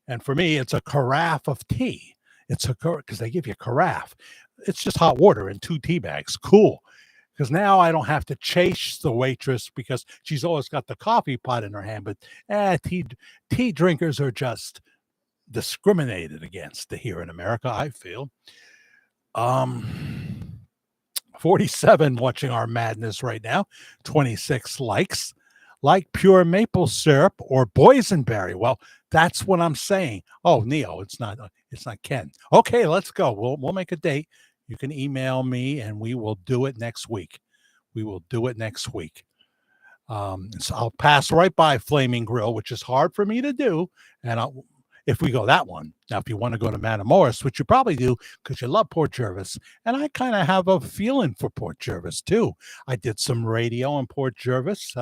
And for me, it's a carafe of tea. It's because they give you a carafe. It's just hot water in 2 tea bags. Cool. Because now I don't have to chase the waitress because she's always got the coffee pot in her hand. But tea drinkers are just discriminated against here in America, I feel. 47 watching our madness right now. 26 likes. Like pure maple syrup or boysenberry. Well, that's what I'm saying. Oh, Neo, it's not Ken. Okay, let's go. We'll make a date. You can email me and we will do it next week. We will do it next week. So I'll pass right by Flaming Grill, which is hard for me to do. And if we go that one. Now, if you want to go to Matamoros, which you probably do because you love Port Jervis, and I kind of have a feeling for Port Jervis too. I did some radio in Port Jervis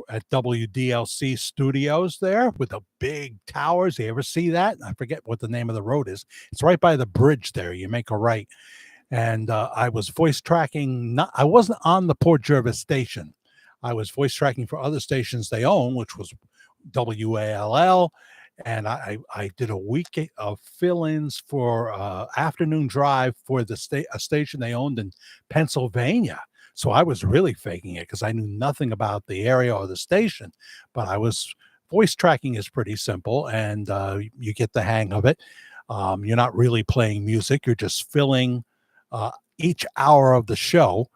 at WDLC Studios there with the big towers. You ever see that? I forget what the name of the road is. It's right by the bridge there. You make a right. And I was voice tracking. I wasn't on the Port Jervis station. I was voice tracking for other stations they own, which was WALL. And I did a week of fill-ins for afternoon drive for a station they owned in Pennsylvania. So I was really faking it because I knew nothing about the area or the station. But voice tracking is pretty simple, and you get the hang of it. You're not really playing music. You're just filling each hour of the show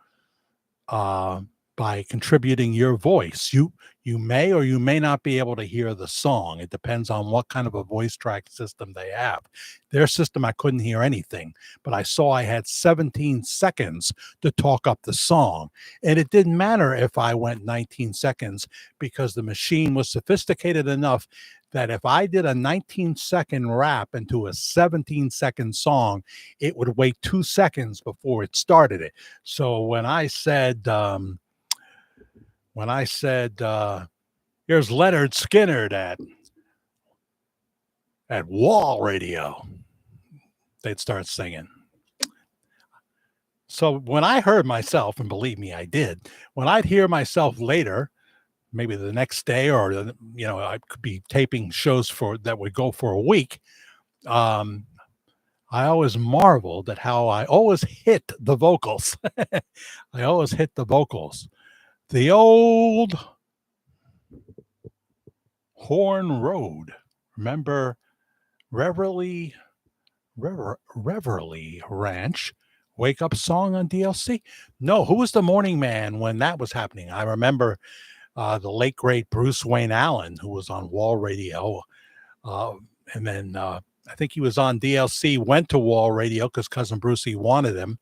by contributing your voice. You may or you may not be able to hear the song. It depends on what kind of a voice track system they have. Their system, I couldn't hear anything, but I saw I had 17 seconds to talk up the song. And it didn't matter if I went 19 seconds because the machine was sophisticated enough that if I did a 19-second rap into a 17-second song, it would wait 2 seconds before it started it. So when I said, here's Leonard Skinner at Wall Radio, they'd start singing. So when I heard myself, and believe me, I did, when I'd hear myself later, maybe the next day, or I could be taping shows that would go for a week. I always marveled at how I always hit the vocals. I always hit the vocals. The old Horn Road. Remember Reverly Ranch? Wake Up Song on DLC? No, who was the morning man when that was happening? I remember the late, great Bruce Wayne Allen, who was on Wall Radio. And then I think he was on DLC, went to Wall Radio because Cousin Brucey wanted him,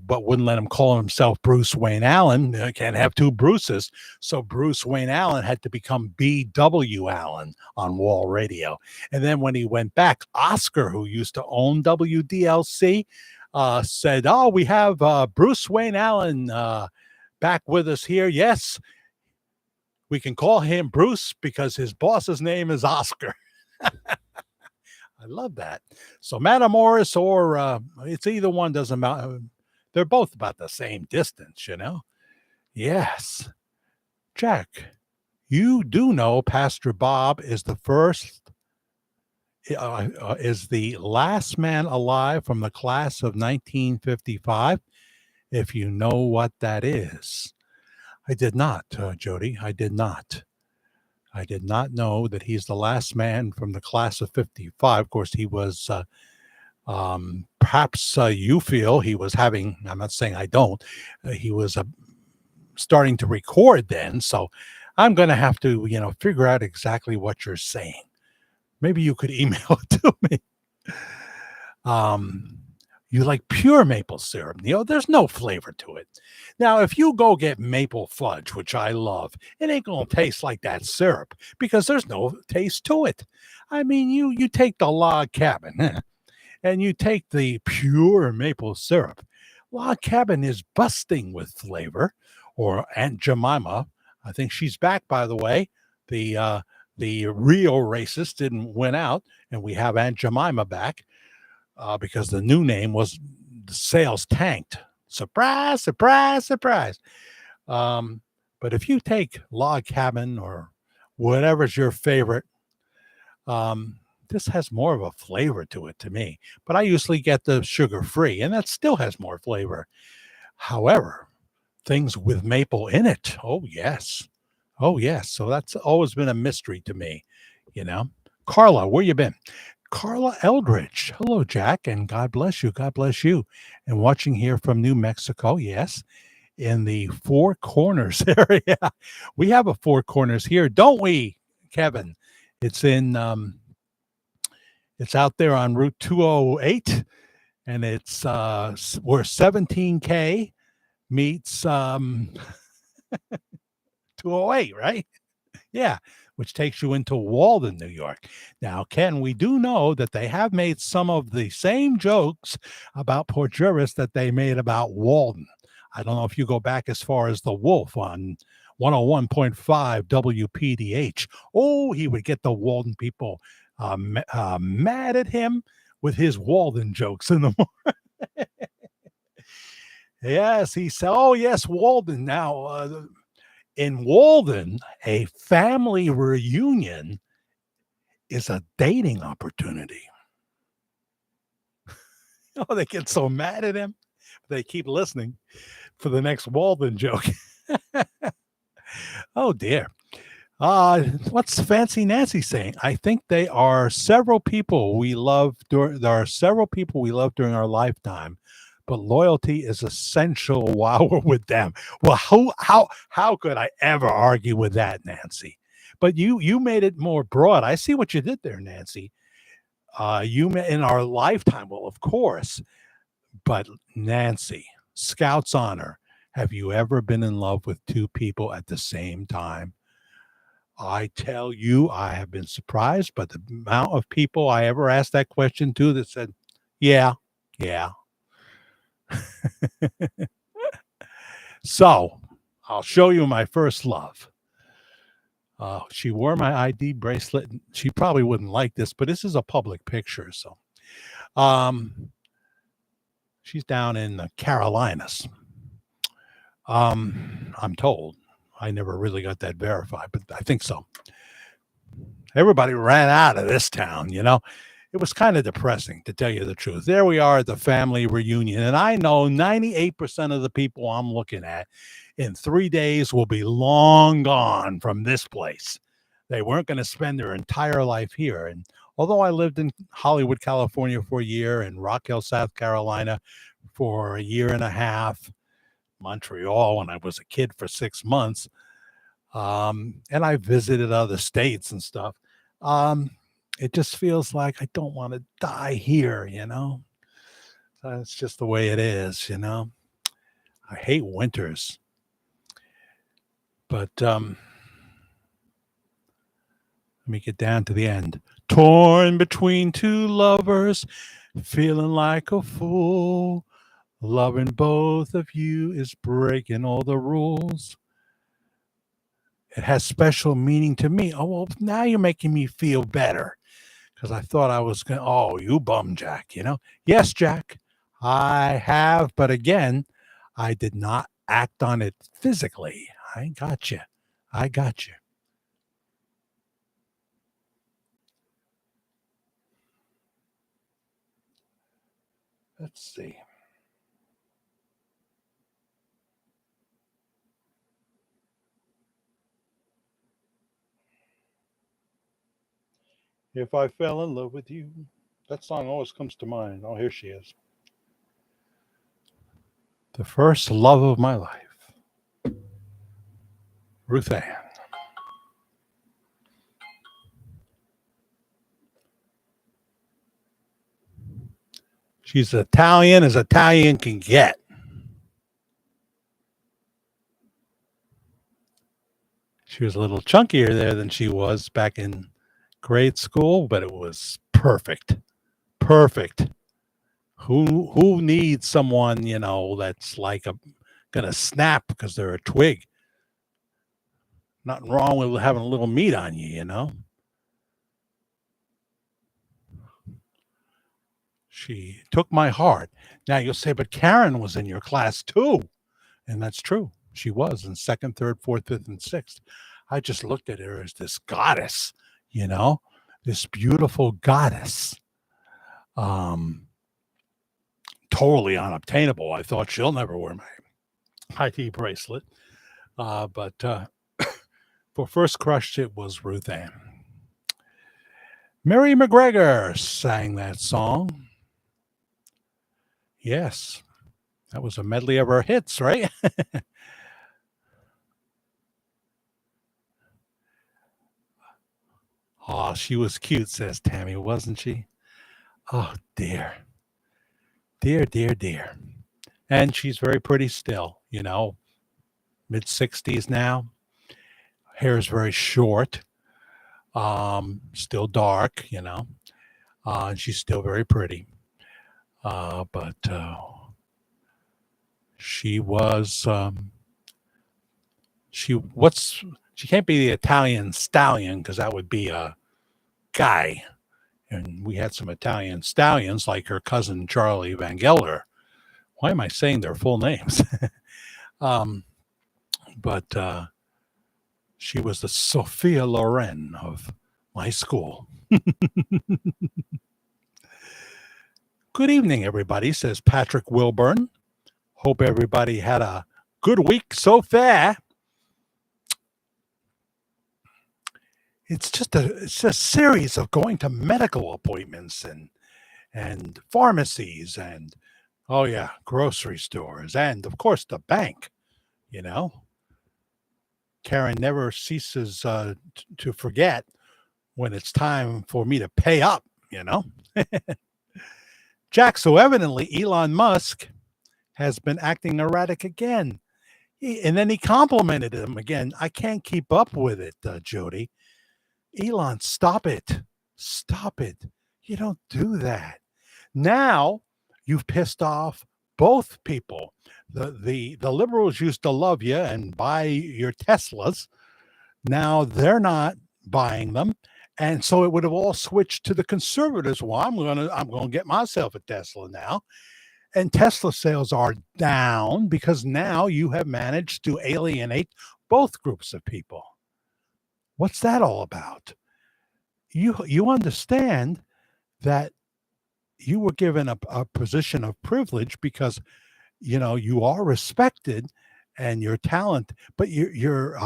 but wouldn't let him call himself Bruce Wayne Allen. Can't have two Bruces. So Bruce Wayne Allen had to become B.W. Allen on Wall Radio. And then when he went back, Oscar, who used to own WDLC, said, oh, we have Bruce Wayne Allen back with us here. Yes, we can call him Bruce because his boss's name is Oscar. I love that. So Matamoros or it's either one, doesn't matter. They're both about the same distance, Yes. Jack, you do know Pastor Bob is the last man alive from the class of 1955. If you know what that is. I did not, Jody. I did not. I did not know that he's the last man from the class of 55. Of course, he was, perhaps you feel he was having, I'm not saying I don't, he was starting to record then. So I'm going to have to, figure out exactly what you're saying. Maybe you could email it to me. You like pure maple syrup, there's no flavor to it. Now, if you go get maple fudge, which I love, it ain't going to taste like that syrup because there's no taste to it. I mean, you take the log cabin and you take the pure maple syrup Log Cabin is busting with flavor, or Aunt Jemima. I think she's back, by the way. The uh, the real racist didn't win out, and we have Aunt Jemima back because the new name was the sales tanked. Surprise, surprise, surprise. Um, but if you take Log Cabin or whatever's your favorite, this has more of a flavor to it to me. But I usually get the sugar free, and that still has more flavor. However, things with maple in it. Oh, yes. Oh, yes. So that's always been a mystery to me, you know. Carla, where you been? Carla Eldridge. Hello, Jack, and God bless you. God bless you. And watching here from New Mexico, yes, in the Four Corners area. We have a Four Corners here, don't we, Kevin? It's in it's out there on Route 208, and it's where 17K meets 208, right? Yeah, which takes you into Walden, New York. Now, Ken, we do know that they have made some of the same jokes about Port Jervis that they made about Walden. I don't know if you go back as far as the Wolf on 101.5 WPDH. Oh, he would get the Walden people mad at him with his Walden jokes in the morning. Yes, he said, oh, yes, Walden. Now, in Walden, a family reunion is a dating opportunity. Oh, they get so mad at him. They keep listening for the next Walden joke. Oh, dear. What's Fancy Nancy saying? I think there are several people we love during our lifetime, but loyalty is essential while we're with them. Well, how could I ever argue with that, Nancy? But you made it more broad. I see what you did there, Nancy. In our lifetime, well, of course, but Nancy, Scout's honor. Have you ever been in love with two people at the same time? I tell you, I have been surprised by the amount of people I ever asked that question to that said, yeah, yeah. So I'll show you my first love. She wore my ID bracelet. She probably wouldn't like this, but this is a public picture. So she's down in the Carolinas. I'm told. I never really got that verified, but I think so. Everybody ran out of this town, you know. It was kind of depressing, to tell you the truth. There we are at the family reunion, and I know 98% of the people I'm looking at in 3 days will be long gone from this place. They weren't going to spend their entire life here. And although I lived in Hollywood, California for a year, and Rock Hill, South Carolina for a year and a half, Montreal when I was a kid for 6 months, and I visited other states and stuff. It just feels like I don't want to die here, you know. It's just the way it is, you know. I hate winters, but let me get down to the end. Torn between two lovers, feeling like a fool. Loving both of you is breaking all the rules. It has special meaning to me. Oh, well, now you're making me feel better because I thought I was going to, oh, you bum, Jack, you know? Yes, Jack, I have. But again, I did not act on it physically. I got you. I got you. Let's see. If I fell in love with you, that song always comes to mind. Oh, here she is. The first love of my life, Ruth Ann. She's Italian as Italian can get. She was a little chunkier there than she was back in grade school, but it was perfect. Perfect. Who needs someone, that's like gonna snap because they're a twig? Nothing wrong with having a little meat on you. She took my heart. Now you'll say, but Karen was in your class too. And that's true. She was in second, third, fourth, fifth, and sixth. I just looked at her as this goddess, you know, this beautiful goddess. Um, totally unobtainable. I thought she'll never wear my high tea bracelet. But for first crush, it was Ruth Ann. Mary McGregor sang that song. Yes, that was a medley of her hits, right? Oh, she was cute, says Tammy, wasn't she? Oh, dear. Dear, dear, dear. And she's very pretty still, mid 60s now. Hair is very short, still dark, and she's still very pretty. But she was, she can't be the Italian stallion because that would be a guy. And we had some Italian stallions like her cousin Charlie Van Gelder. Why am I saying their full names? But she was the Sophia Loren of my school. Good evening, everybody, says Patrick Wilburn. Hope everybody had a good week so far. It's just a series of going to medical appointments and pharmacies and, oh yeah, grocery stores and, of course, the bank, Karen never ceases to forget when it's time for me to pay up, Jack, so evidently Elon Musk has been acting erratic again. And then he complimented him again. I can't keep up with it, Jody. Elon, stop it. Stop it. You don't do that. Now you've pissed off both people. The liberals used to love you and buy your Teslas. Now they're not buying them. And so it would have all switched to the conservatives. Well, I'm gonna get myself a Tesla now. And Tesla sales are down because now you have managed to alienate both groups of people. What's that all about? You understand that you were given a position of privilege because you are respected and your talent, but you're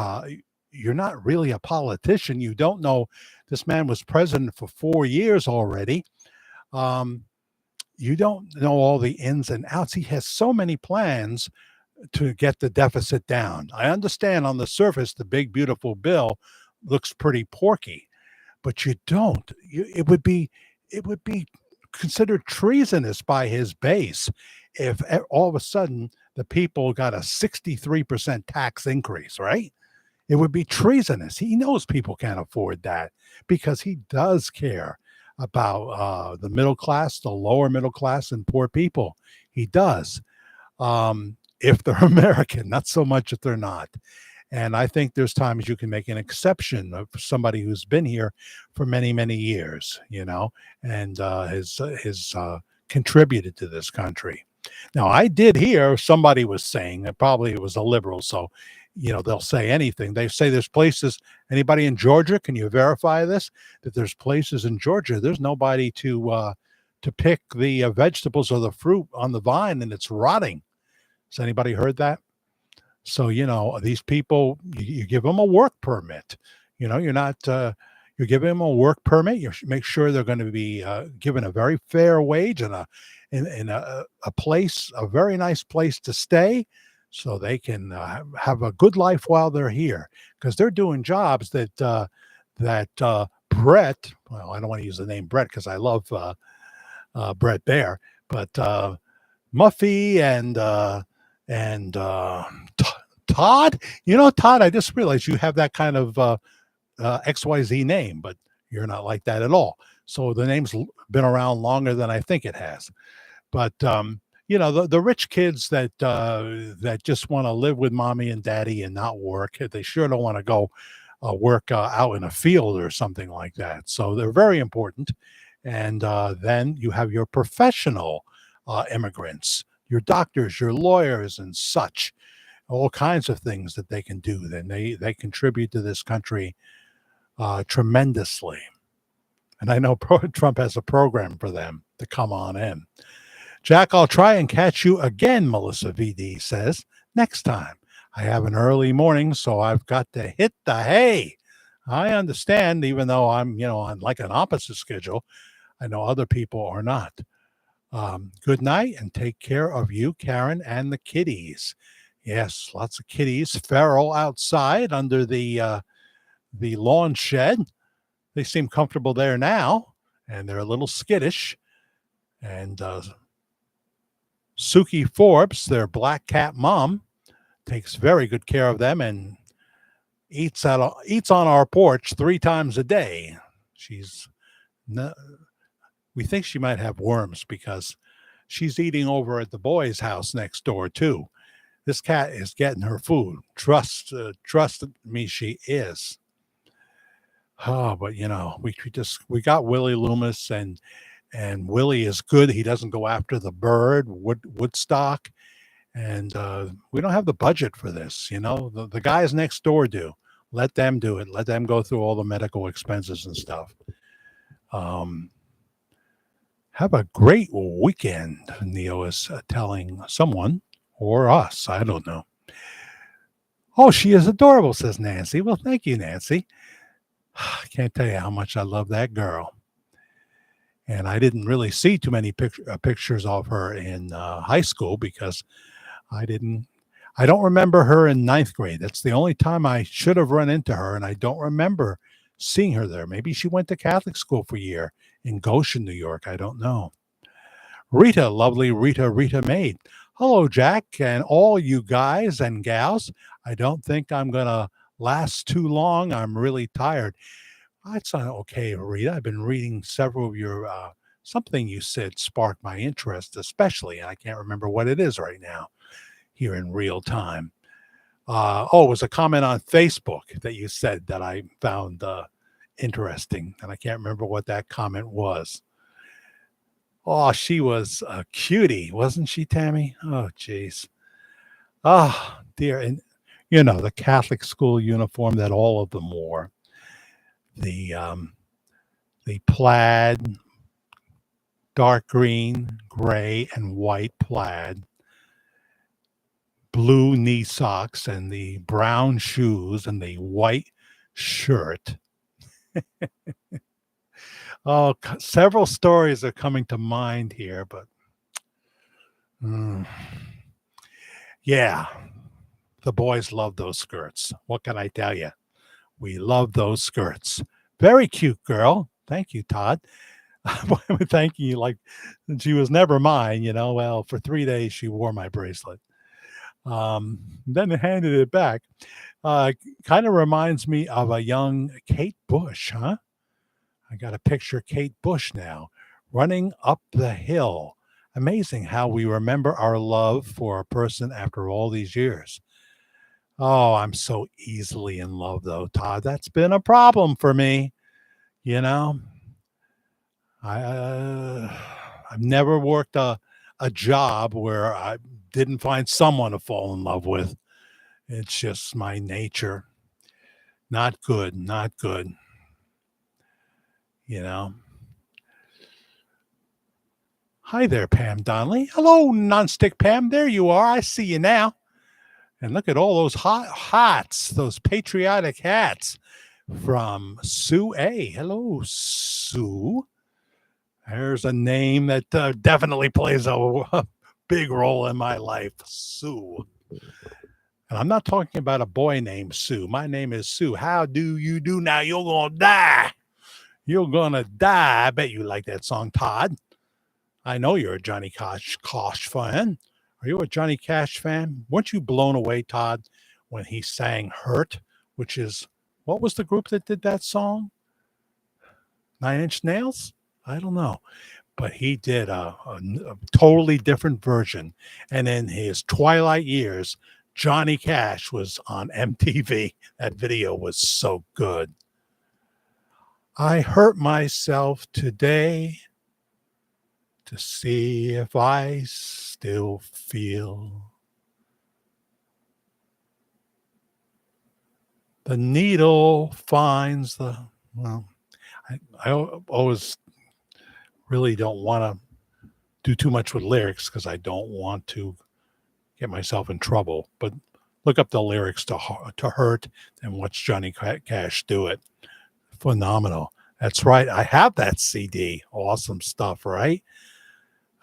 not really a politician. You don't know this man was president for 4 years already. You don't know all the ins and outs. He has so many plans to get the deficit down. I understand on the surface, the big, beautiful bill looks pretty porky, but you don't. It would be considered treasonous by his base if all of a sudden the people got a 63% tax increase, right? It would be treasonous. He knows people can't afford that because he does care about the middle class, the lower middle class, and poor people. He does. If they're American, not so much if they're not. And I think there's times you can make an exception of somebody who's been here for many, many years, and has contributed to this country. Now, I did hear somebody was saying that probably it was a liberal, so they'll say anything. They say there's places. Anybody in Georgia? Can you verify this? That there's places in Georgia. There's nobody to pick the vegetables or the fruit on the vine, and it's rotting. Has anybody heard that? So, these people, you give them a work permit. You're not, you're giving them a work permit. You make sure they're going to be given a very fair wage and in a place, a very nice place to stay so they can have a good life while they're here. Because they're doing jobs that Brett, well, I don't want to use the name Brett because I love Brett Baer, but Muffy and Todd, Todd, I just realized you have that kind of XYZ name, but you're not like that at all. So the name's been around longer than I think it has. But the rich kids that just want to live with mommy and daddy and not work, they sure don't want to go work out in a field or something like that. So they're very important. And then you have your professional immigrants, your doctors, your lawyers, and such. All kinds of things that they can do. Then they contribute to this country tremendously. And I know Trump has a program for them to come on in. Jack, I'll try and catch you again, Melissa VD says, next time. I have an early morning, so I've got to hit the hay. I understand, even though I'm, on like an opposite schedule. I know other people are not. Good night and take care of you, Karen, and the kitties. Yes, lots of kitties feral outside under the lawn shed. They seem comfortable there now, and they're a little skittish. And Suki Forbes, their black cat mom, takes very good care of them and eats on our porch 3 times a day. We think she might have worms because she's eating over at the boys' house next door too. This cat is getting her food. Trust me, she is. Oh, but we got Willie Loomis, and Willie is good. He doesn't go after the bird, Woodstock, and we don't have the budget for this. The guys next door do. Let them do it. Let them go through all the medical expenses and stuff. Have a great weekend, Neo is telling someone or us. I don't know. Oh, she is adorable, says Nancy. Well, thank you, Nancy. I can't tell you how much I love that girl. And I didn't really see too many pictures of her in high school because I don't remember her in 9th grade. That's the only time I should have run into her, and I don't remember seeing her there. Maybe she went to Catholic school for a year in Goshen, New York. I don't know. Rita, lovely Rita Maid. Hello, Jack, and all you guys and gals. I don't think I'm going to last too long. I'm really tired. That's okay, Rita. I've been reading several of your, something you said sparked my interest, especially, and I can't remember what it is right now here in real time. It was a comment on Facebook that you said that I found interesting, and I can't remember what that comment was. Oh, she was a cutie, wasn't she, Tammy? Oh, geez. Oh, dear. And, the Catholic school uniform that all of them wore. The plaid, dark green, gray, and white plaid, blue knee socks, and the brown shoes, and the white shirt. Oh, several stories are coming to mind here, but yeah, the boys love those skirts. What can I tell you? We love those skirts. Very cute girl. Thank you, Todd. Thank you. Like, she was never mine, Well, for 3 days, she wore my bracelet. Then handed it back. Kind of reminds me of a young Kate Bush, huh? I got to picture Kate Bush now, running up the hill. Amazing how we remember our love for a person after all these years. Oh, I'm so easily in love, though, Todd. That's been a problem for me. I've never worked a job where I didn't find someone to fall in love with. It's just my nature. Not good. Not good. Hi there, Pam Donnelly. Hello, Nonstick Pam. There you are. I see you now. And look at all those hats, those patriotic hats from Sue A. Hello, Sue. There's a name that definitely plays a big role in my life, Sue. And I'm not talking about a boy named Sue. My name is Sue. How do you do now? You're going to die. You're going to die. I bet you like that song, Todd. I know you're a Johnny Cash fan. Are you a Johnny Cash fan? Weren't you blown away, Todd, when he sang Hurt, which is, what was the group that did that song? 9 Inch Nails? I don't know. but he did a totally different version. And in his twilight years, Johnny Cash was on MTV. That video was so good. I hurt myself today to see if I still feel. The needle finds the, well, I always really don't want to do too much with lyrics because I don't want to get myself in trouble. But look up the lyrics to Hurt and watch Johnny Cash do it. Phenomenal. That's right. I have that CD. Awesome stuff, right?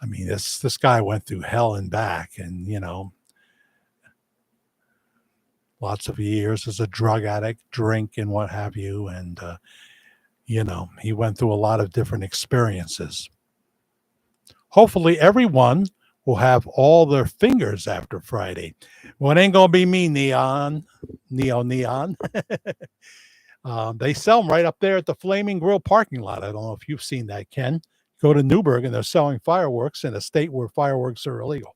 I mean, this guy went through hell and back, and lots of years as a drug addict, drink and what have you, and he went through a lot of different experiences. Hopefully, everyone will have all their fingers after Friday. Well, it ain't gonna be me, Neon. They sell them right up there at the Flaming Grill parking lot. I don't know if you've seen that, Ken. Go to Newburgh and they're selling fireworks in a state where fireworks are illegal.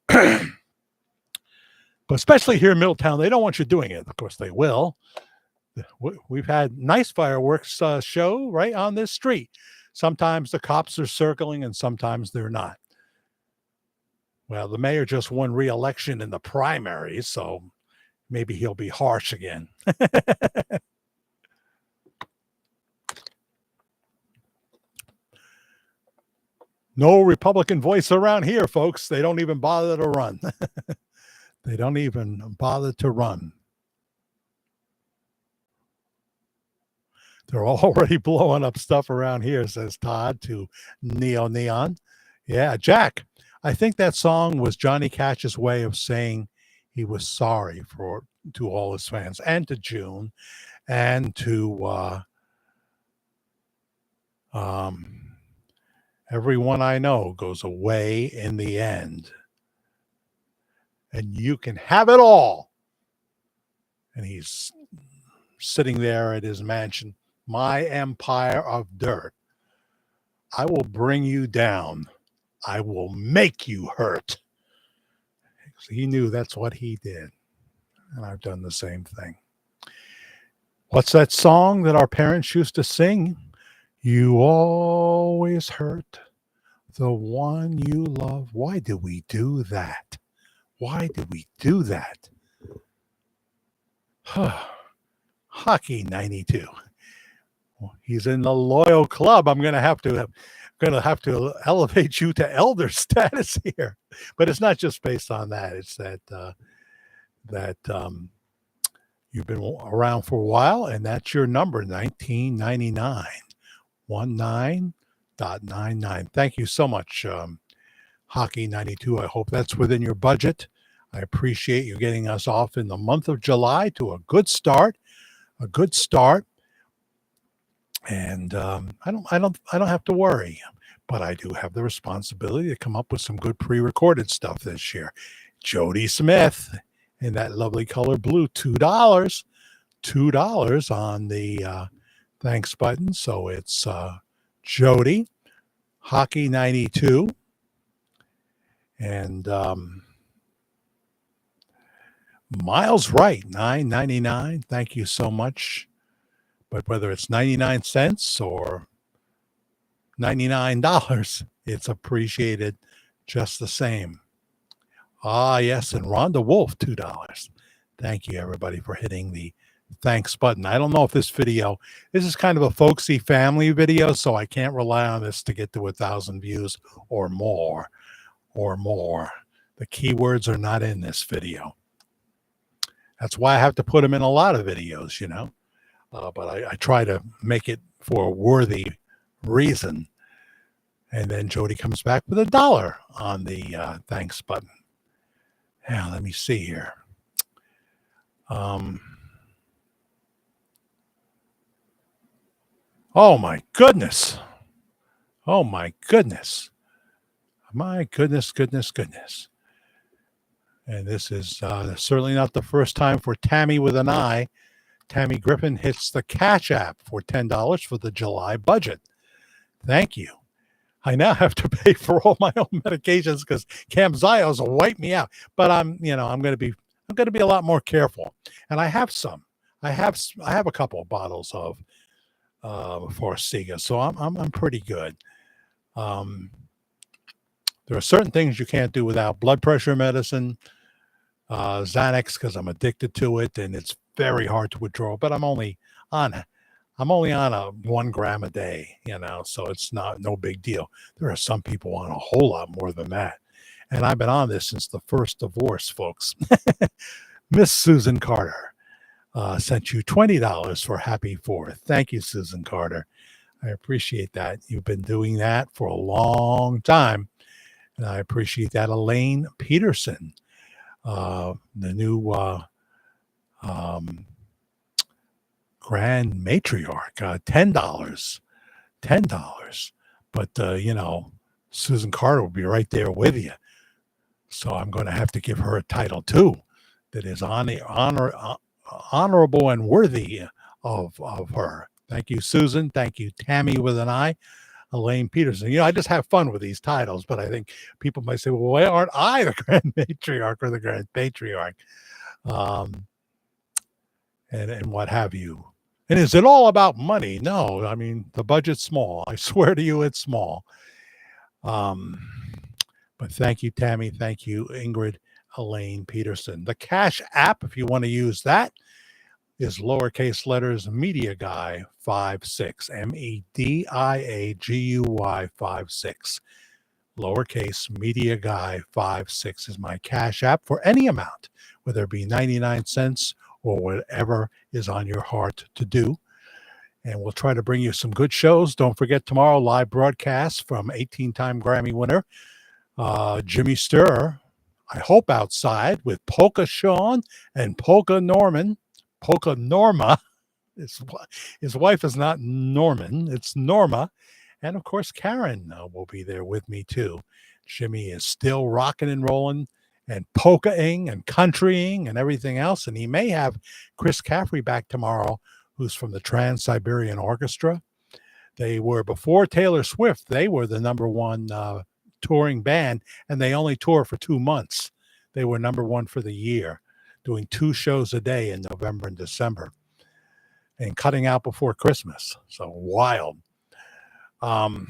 But especially here in Middletown, they don't want you doing it. Of course, they will. We've had nice fireworks show right on this street. Sometimes the cops are circling and sometimes they're not. Well, the mayor just won re-election in the primaries, so maybe he'll be harsh again. No Republican voice around here, folks. They don't even bother to run. They don't even bother to run. They're already blowing up stuff around here, says Todd to Neon. Yeah, Jack, I think that song was Johnny Cash's way of saying he was sorry to all his fans and to June and to everyone I know goes away in the end. And you can have it all. And he's sitting there at his mansion. My empire of dirt. I will bring you down. I will make you hurt. He knew that's what he did. And I've done the same thing. What's that song that our parents used to sing? You always hurt the one you love. Why do we do that? Why do we do that? Hockey 92. He's in the loyal club. I'm going to have to elevate you to elder status here. But it's not just based on that. It's that you've been around for a while, and that's your number, 1999. 19.99. Thank you so much, Hockey 92. I hope that's within your budget. I appreciate you getting us off in the month of July to a good start. And I don't have to worry, but I do have the responsibility to come up with some good pre-recorded stuff this year. Jody Smith in that lovely color blue, $2 on the thanks button. So it's Jody, Hockey 92, and Miles Wright, $9.99. Thank you so much. But whether it's 99 cents or $99, it's appreciated just the same. Ah, yes, and Rhonda Wolf, $2. Thank you, everybody, for hitting the thanks button. I don't know if this is kind of a folksy family video, so I can't rely on this to get to 1,000 views or more. The keywords are not in this video. That's why I have to put them in a lot of videos, but I try to make it for a worthy reason. And then Jody comes back with $1 on the thanks button. Now, let me see here. Oh, my goodness. My goodness. And this is certainly not the first time for Tammy with an I. Tammy Griffin hits the Cash App for $10 for the July budget. Thank you. I now have to pay for all my own medications because Camzyos will wipe me out. But I'm going to be a lot more careful. And I have some. I have a couple of bottles of Forxiga, so I'm pretty good. Um, there are certain things you can't do without blood pressure medicine, Xanax, because I'm addicted to it, and it's very hard to withdraw. But on I'm only on a 1 gram a day, so it's no big deal. There are some people on a whole lot more than that. And I've been on this since the first divorce, folks. Miss Susan Carter sent you $20 for Happy Fourth. Thank you, Susan Carter. I appreciate that. You've been doing that for a long time. And I appreciate that. Elaine Peterson, the new um, grand matriarch, $10. $10. But, Susan Carter will be right there with you. So I'm going to have to give her a title, too, that is honorable and worthy of her. Thank you, Susan. Thank you, Tammy with an I. Elaine Peterson. I just have fun with these titles, but I think people might say, well, why aren't I the grand matriarch or the grand patriarch? And what have you. And is it all about money? No, I mean, the budget's small. I swear to you, it's small. But thank you, Tammy. Thank you, Ingrid, Elaine Peterson. The Cash App, if you want to use that, is lowercase letters Media Guy 56, MEDIAGUY 56. Lowercase Media Guy 56 is my Cash App for any amount, whether it be 99 cents or whatever is on your heart to do. And we'll try to bring you some good shows. Don't forget tomorrow, live broadcast from 18-time Grammy winner Jimmy Sturr, I hope outside, with Polka Sean and Polka Norman. Polka Norma. His wife is not Norman, it's Norma. And of course, Karen will be there with me too. Jimmy is still rocking and rolling and polka-ing and countrying and everything else. And he may have Chris Caffrey back tomorrow, who's from the Trans-Siberian Orchestra. They were, before Taylor Swift, they were the number one touring band, and they only tour for 2 months. They were number one for the year, doing 2 shows a day in November and December and cutting out before Christmas. So wild. But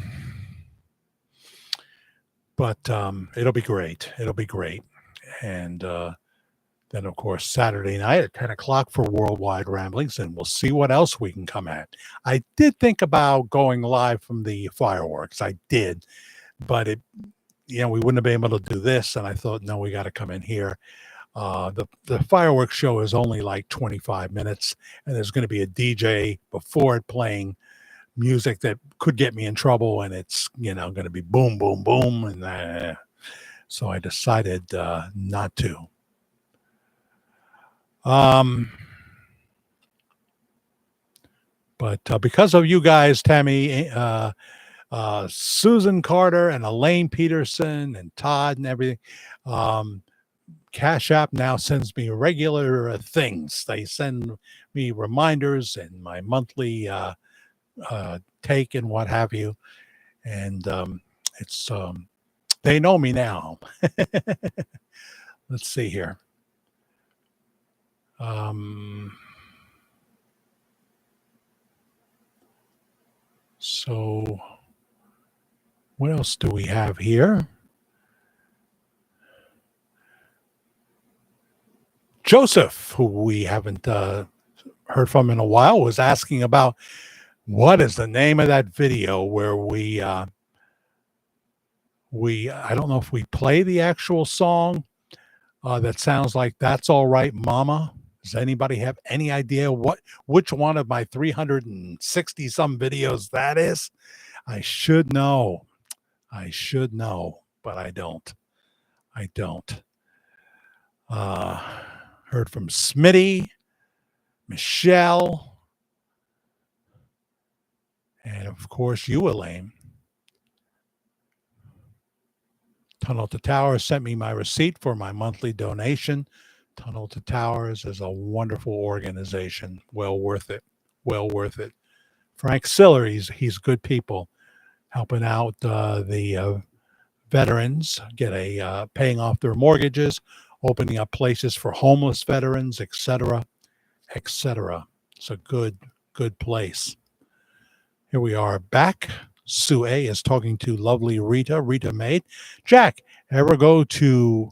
it'll be great. It'll be great. And then, of course, Saturday night at 10 o'clock for Worldwide Ramblings, and we'll see what else we can come at. I did think about going live from the fireworks. I did. But we wouldn't have been able to do this. And I thought, no, we got to come in here. The fireworks show is only like 25 minutes, and there's going to be a DJ before it playing music that could get me in trouble, and it's going to be boom, boom, boom, and so I decided not to. But because of you guys, Tammy, Susan Carter and Elaine Peterson and Todd and everything, Cash App now sends me regular things. They send me reminders and my monthly take and what have you. And it's they know me now. Let's see here. So what else do we have here? Joseph, who we haven't heard from in a while, was asking about what is the name of that video where we I don't know if we play the actual song that sounds like That's All Right, Mama. Does anybody have any idea which one of my 360 some videos that is? I should know, but I don't. Heard from Smitty, Michelle, and of course you, Elaine. Tunnel to Towers sent me my receipt for my monthly donation. Tunnel to Towers is a wonderful organization. Well worth it. Frank Siller, he's good people. helping out the veterans get paying off their mortgages, opening up places for homeless veterans, etc., etc. It's a good place. Here we are back. Sue A is talking to lovely Rita. Rita Maid. Jack, ever go to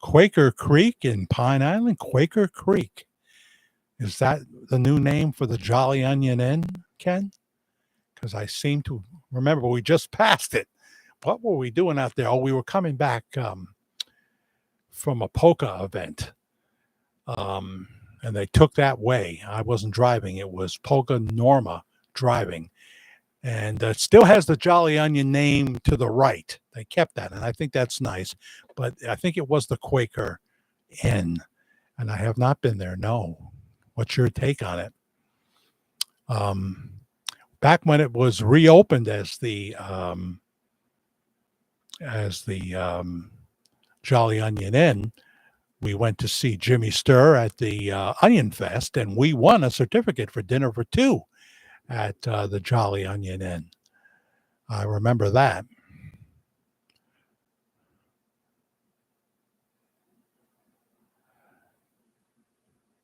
Quaker Creek in Pine Island? Quaker Creek. Is that the new name for the Jolly Onion Inn, Ken? Because I seem to remember we just passed it. What were we doing out there? Oh, we were coming back from a polka event. And they took that way. I wasn't driving. It was Polka Norma driving. And it still has the Jolly Onion name to the right. They kept that, and I think that's nice. But I think it was the Quaker Inn, and I have not been there. No. What's your take on it? Back when it was reopened as the Jolly Onion Inn, we went to see Jimmy Sturr at the Onion Fest, and we won a certificate for dinner for two at the Jolly Onion Inn. I remember that.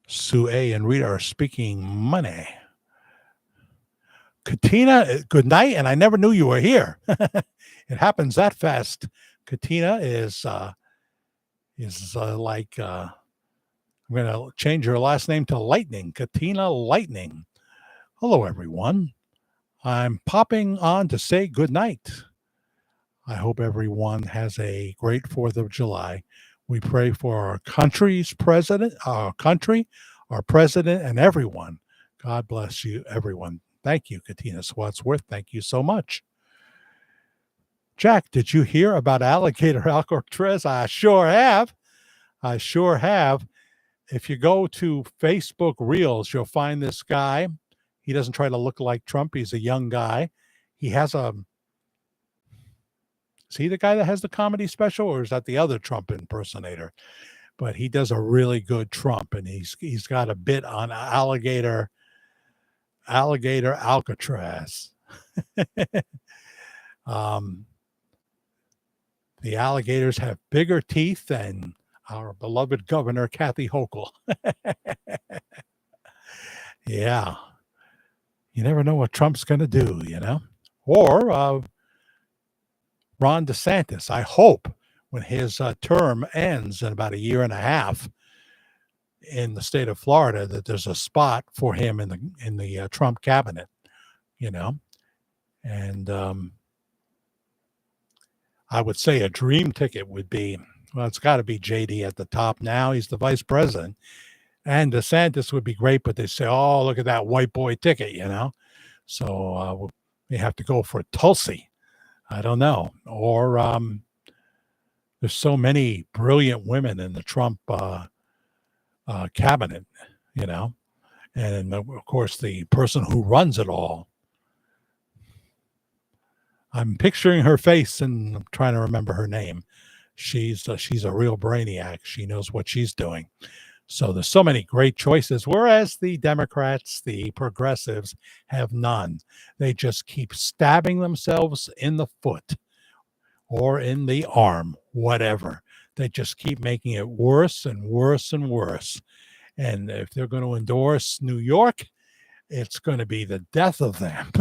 Sue A and Rita are speaking money. Katina, good night, and I never knew you were here. It happens that fast. Katina is like I'm going to change her last name to Lightning. Katina Lightning. Hello, everyone. I'm popping on to say good night. I hope everyone has a great 4th of July. We pray for our country's president, our country, our president, and everyone. God bless you, everyone. Thank you, Katina Swatsworth. Thank you so much. Jack, did you hear about alligator Alcatraz? I sure have. I sure have. If you go to Facebook Reels, you'll find this guy. He doesn't try to look like Trump. He's a young guy. He has is he the guy that has the comedy special, or is that the other Trump impersonator? But he does a really good Trump, and he's got a bit on alligator Alcatraz. The alligators have bigger teeth than our beloved Governor Kathy Hochul. Yeah. You never know what Trump's going to do, you know? Or Ron DeSantis. I hope when his term ends in about a year and a half in the state of Florida that there's a spot for him in the Trump cabinet, you know? And I would say a dream ticket would be, well, it's got to be JD at the top now. He's the vice president. And DeSantis would be great, but they say, oh, look at that white boy ticket, you know? So we have to go for Tulsi. I don't know. Or there's so many brilliant women in the Trump cabinet, you know? And of course, the person who runs it all. I'm picturing her face and I'm trying to remember her name. She's a real brainiac. She knows what she's doing. So there's so many great choices, whereas the Democrats, the progressives, have none. They just keep stabbing themselves in the foot or in the arm, whatever. They just keep making it worse and worse and worse. And if they're going to endorse New York, it's going to be the death of them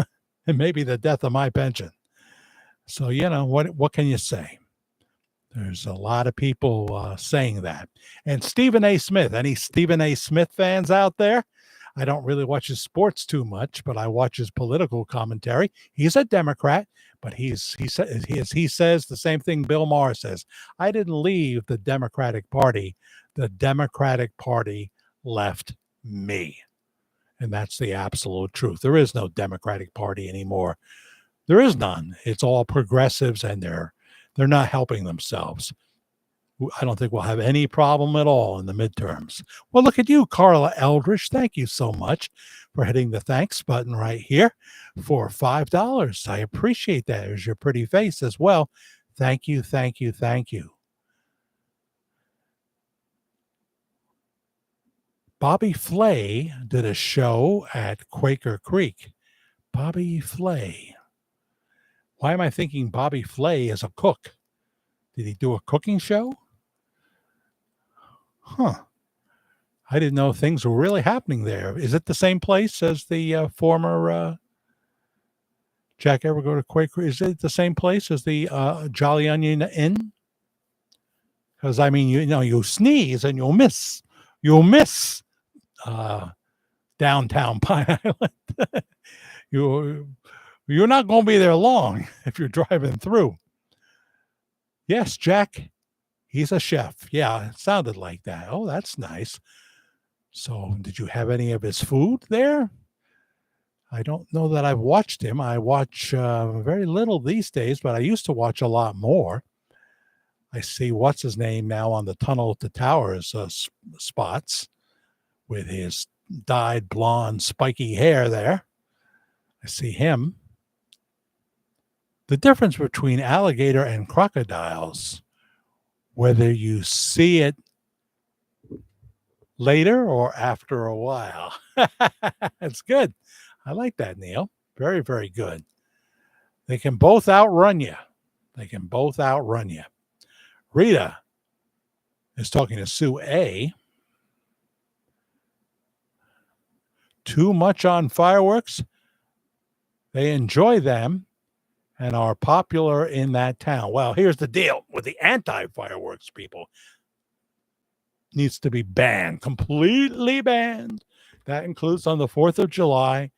and maybe the death of my pension. So, you know, what can you say? There's a lot of people saying that. And Stephen A. Smith, any Stephen A. Smith fans out there? I don't really watch his sports too much, but I watch his political commentary. He's a Democrat, but he says the same thing Bill Maher says. I didn't leave the Democratic Party. The Democratic Party left me. And that's the absolute truth. There is no Democratic Party anymore. There is none. It's all progressives, and they're not helping themselves. I don't think we'll have any problem at all in the midterms. Well, look at you, Carla Eldridge. Thank you so much for hitting the thanks button right here for $5. I appreciate that. There's your pretty face as well. Thank you, thank you, thank you. Bobby Flay did a show at Quaker Creek. Bobby Flay. Why am I thinking Bobby Flay is a cook? Did he do a cooking show? Huh. I didn't know things were really happening there. Is it the same place as the former Jack ever go to Quaker? Is it the same place as the Jolly Onion Inn? Because I mean, you sneeze and you'll miss downtown Pine Island. You're not going to be there long if you're driving through. Yes, Jack, he's a chef. Yeah, it sounded like that. Oh, that's nice. So, did you have any of his food there? I don't know that I've watched him. I watch very little these days, but I used to watch a lot more. I see what's his name now on the Tunnel to Towers spots with his dyed blonde, spiky hair there. I see him. The difference between alligator and crocodiles, whether you see it later or after a while. That's good. I like that, Neil. Very, very good. They can both outrun you. Rita is talking to Sue A. Too much on fireworks. They enjoy them and are popular in that town. Well, here's the deal with the anti-fireworks people. Needs to be banned, completely banned. That includes on the 4th of July.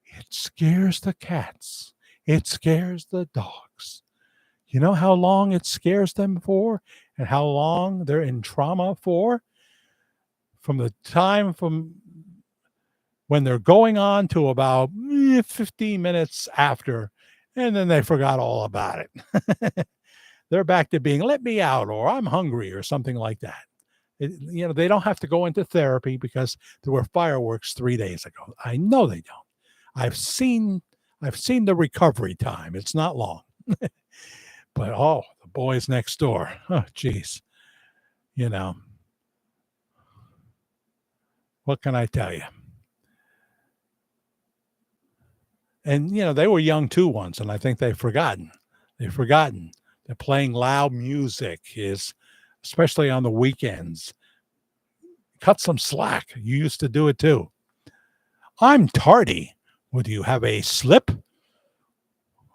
It scares the cats. It scares the dogs. You know how long it scares them for and how long they're in trauma for? From the time from when they're going on to about 15 minutes after, and then they forgot all about it. They're back to being, let me out, or I'm hungry, or something like that. They don't have to go into therapy because there were fireworks 3 days ago. I know they don't. I've seen the recovery time. It's not long. But the boys next door. Oh, geez. What can I tell you? And they were young too once, and I think they've forgotten. They're playing loud music, especially on the weekends. Cut some slack. You used to do it too. I'm tardy. Would you have a slip?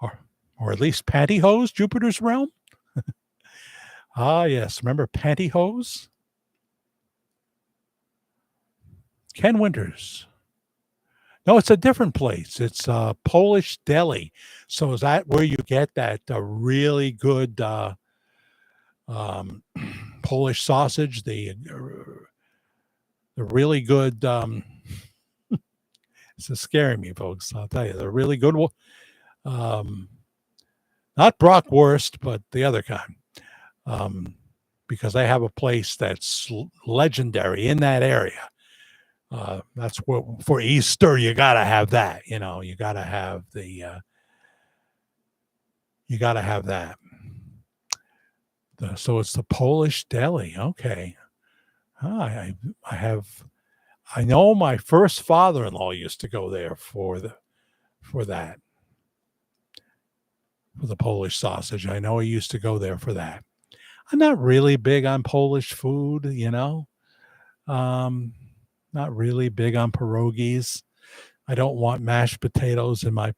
Or at least pantyhose, Jupiter's realm? Ah, yes. Remember pantyhose? Ken Winters. No, it's a different place. It's a Polish deli. So is that where you get that really good Polish sausage? The really good... this is scaring me, folks. I'll tell you. The really good one. Not bratwurst, but the other kind. Because I have a place that's legendary in that area. That's what for Easter you gotta have that. You gotta have that. So it's the Polish deli. Okay. I know my first father-in-law used to go there for that. For the Polish sausage. I know he used to go there for that. I'm not really big on Polish food, not really big on pierogies. I don't want mashed potatoes in my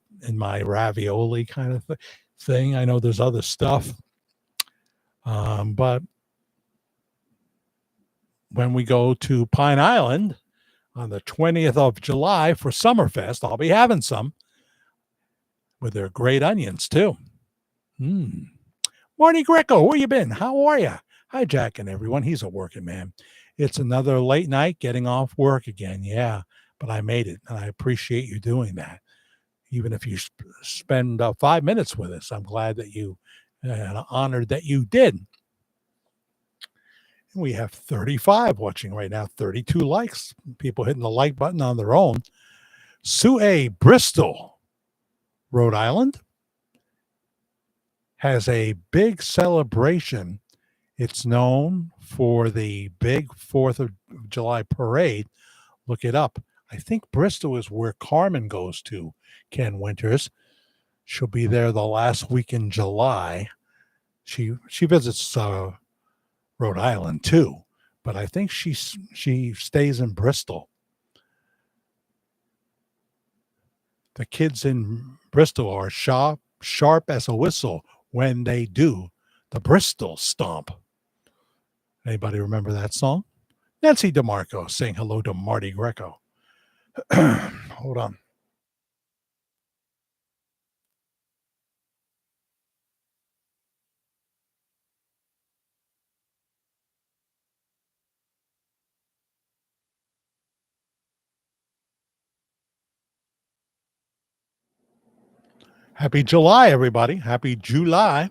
ravioli kind of thing. I know there's other stuff. But when we go to Pine Island on the 20th of July for Summerfest, I'll be having some with their great onions too. Marty Greco, where you been? How are you? Hi, Jack and everyone. He's a working man. It's another late night getting off work again. Yeah, but I made it, and I appreciate you doing that. Even if you spend 5 minutes with us, I'm glad that you, and honored that you did. And we have 35 watching right now, 32 likes. People hitting the like button on their own. Sue A. Bristol, Rhode Island, has a big celebration. It's known for the big 4th of July parade. Look it up. I think Bristol is where Carmen goes to, Ken Winters. She'll be there the last week in July. She visits Rhode Island too, but I think she stays in Bristol. The kids in Bristol are sharp as a whistle when they do the Bristol Stomp. Anybody remember that song? Nancy DeMarco saying hello to Marty Greco. Hold on. Happy July, everybody. Happy July.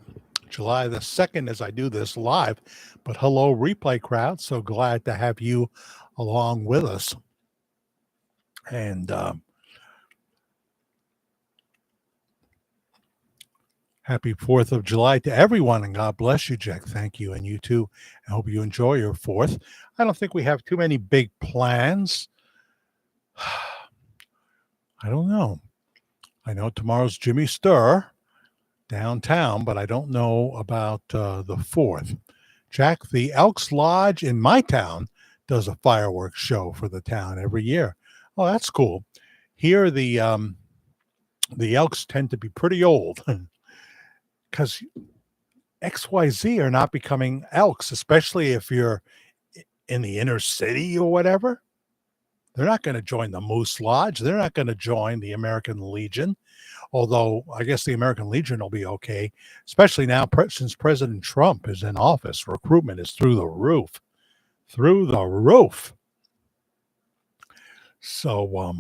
July the 2nd as I do this live. But hello, replay crowd. So glad to have you along with us. And happy 4th of July to everyone. And God bless you, Jack. Thank you. And you too. I hope you enjoy your 4th. I don't think we have too many big plans. I don't know. I know tomorrow's Jimmy Stir downtown, but I don't know about the 4th. Jack, the Elks Lodge in my town does a fireworks show for the town every year. Oh, that's cool. Here, the Elks tend to be pretty old because XYZ are not becoming Elks, especially if you're in the inner city or whatever. They're not going to join the Moose Lodge. They're not going to join the American Legion. Although I guess the American Legion will be okay, especially now since President Trump is in office. Recruitment is through the roof. Through the roof. So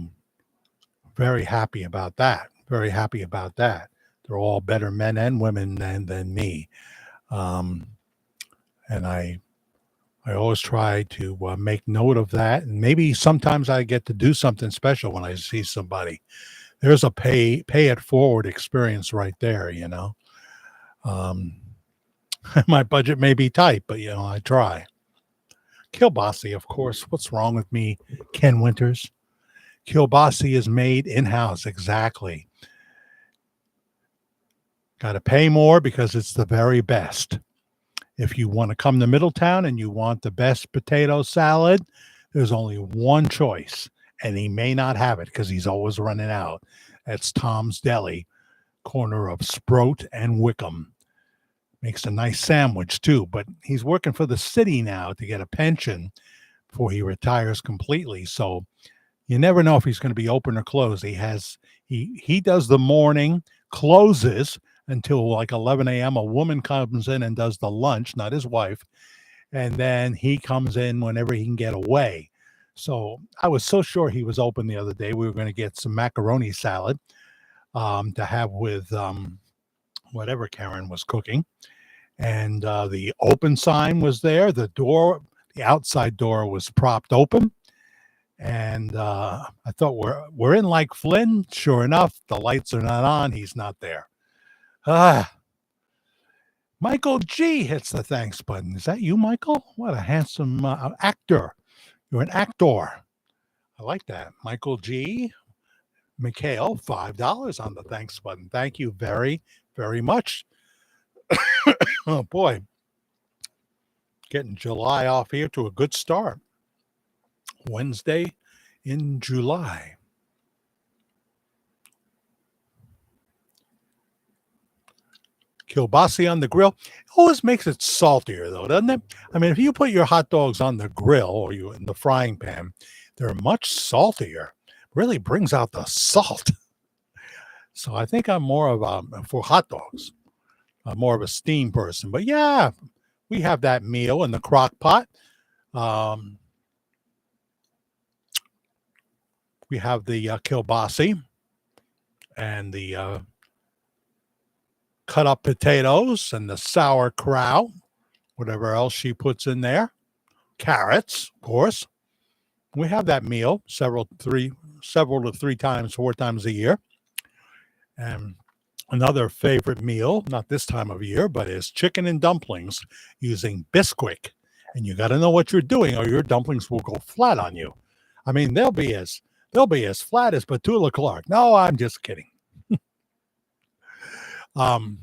very happy about that. Very happy about that. They're all better men and women than me. And I always try to make note of that. And maybe sometimes I get to do something special when I see somebody. There's a pay it forward experience right there, you know. My budget may be tight, but, you know, I try. Kielbasa, of course. What's wrong with me, Ken Winters? Kielbasa is made in-house, exactly. Got to pay more because it's the very best. If you want to come to Middletown and you want the best potato salad, there's only one choice. And he may not have it because he's always running out. That's Tom's Deli, corner of Sproat and Wickham. Makes a nice sandwich, too. But he's working for the city now to get a pension before he retires completely. So you never know if he's going to be open or closed. He does the morning, closes until like 11 a.m. A woman comes in and does the lunch, not his wife. And then he comes in whenever he can get away. So I was so sure he was open the other day. We were going to get some macaroni salad to have with whatever Karen was cooking. And the open sign was there. The outside door was propped open. And I thought we're in like Flynn. Sure enough, the lights are not on. He's not there. Michael G hits the thanks button. Is that you, Michael? What a handsome actor. You're an actor. I like that. Michael G. Mikhail, $5 on the thanks button. Thank you very, very much. Oh, boy. Getting July off here to a good start. Wednesday in July. Kielbasa on the grill. It always makes it saltier, though, doesn't it? I mean, if you put your hot dogs on the grill or you in the frying pan, they're much saltier. Really brings out the salt. So I think I'm more of for hot dogs. I'm more of a steam person. But yeah, we have that meal in the crock pot. We have the kielbasa and the cut up potatoes and the sauerkraut, whatever else she puts in there. Carrots, of course. We have that meal several to 3 times, 4 times a year. And another favorite meal, not this time of year, but is chicken and dumplings using Bisquick. And you got to know what you're doing or your dumplings will go flat on you. I mean, they'll be as flat as Petula Clark. No, I'm just kidding. Um,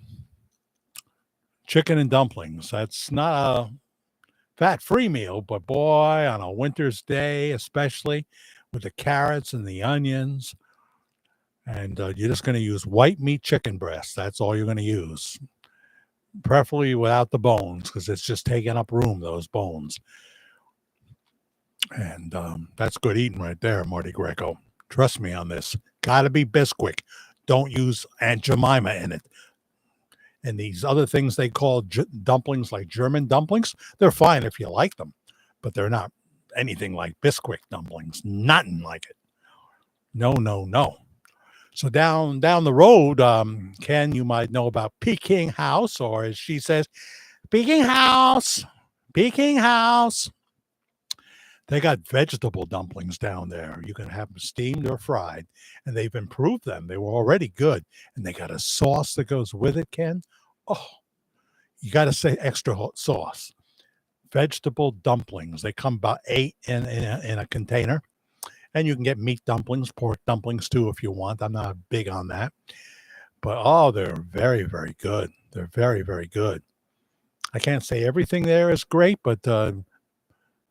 Chicken and dumplings. That's not a fat-free meal, but boy, on a winter's day, especially with the carrots and the onions, and you're just going to use white meat chicken breast. That's all you're going to use, preferably without the bones, because it's just taking up room, those bones. And that's good eating right there, Marty Greco. Trust me on this. Got to be Bisquick. Don't use Aunt Jemima in it. And these other things they call dumplings, like German dumplings, they're fine if you like them, but they're not anything like Bisquick dumplings. Nothing like it. No, no, no. So down the road, Ken, you might know about Peking House, or as she says, Peking House, Peking House. They got vegetable dumplings down there. You can have them steamed or fried, and they've improved them. They were already good, and they got a sauce that goes with it, Ken. Oh, you got to say extra hot sauce. Vegetable dumplings. They come about 8 in a container, and you can get meat dumplings, pork dumplings too if you want. I'm not big on that, but oh, they're very, very good. They're very, very good. I can't say everything there is great, but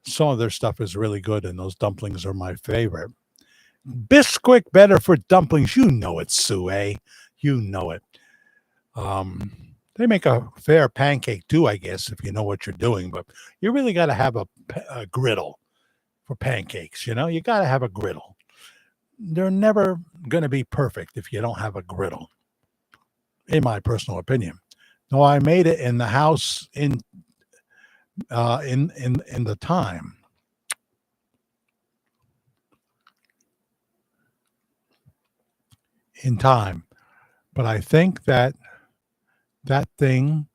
some of their stuff is really good, and those dumplings are my favorite. Bisquick better for dumplings. You know it, Sue, eh? You know it. They make a fair pancake too, I guess, if you know what you're doing, but you really got to have a griddle for pancakes. You know, you got to have a griddle. They're never going to be perfect if you don't have a griddle, in my personal opinion. No, I made it in the house in the time. In time. But I think that thing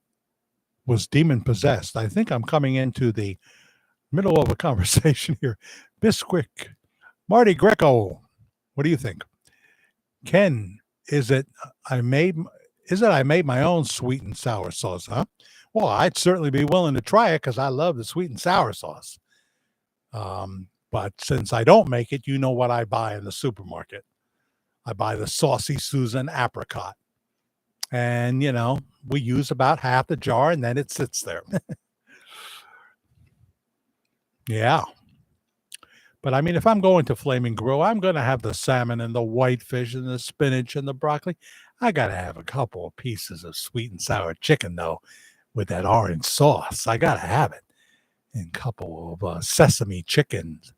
was demon possessed. I think I'm coming into the middle of a conversation here. Bisquick, Marty Greco, what do you think? Ken, is it I made my own sweet and sour sauce, huh? Well, I'd certainly be willing to try it because I love the sweet and sour sauce. But since I don't make it, you know what I buy in the supermarket. I buy the Saucy Susan apricot. And, you know, we use about half the jar and then it sits there. Yeah. But I mean, if I'm going to Flaming Grill, I'm going to have the salmon and the whitefish and the spinach and the broccoli. I got to have a couple of pieces of sweet and sour chicken, though, with that orange sauce. I got to have it. And a couple of sesame chickens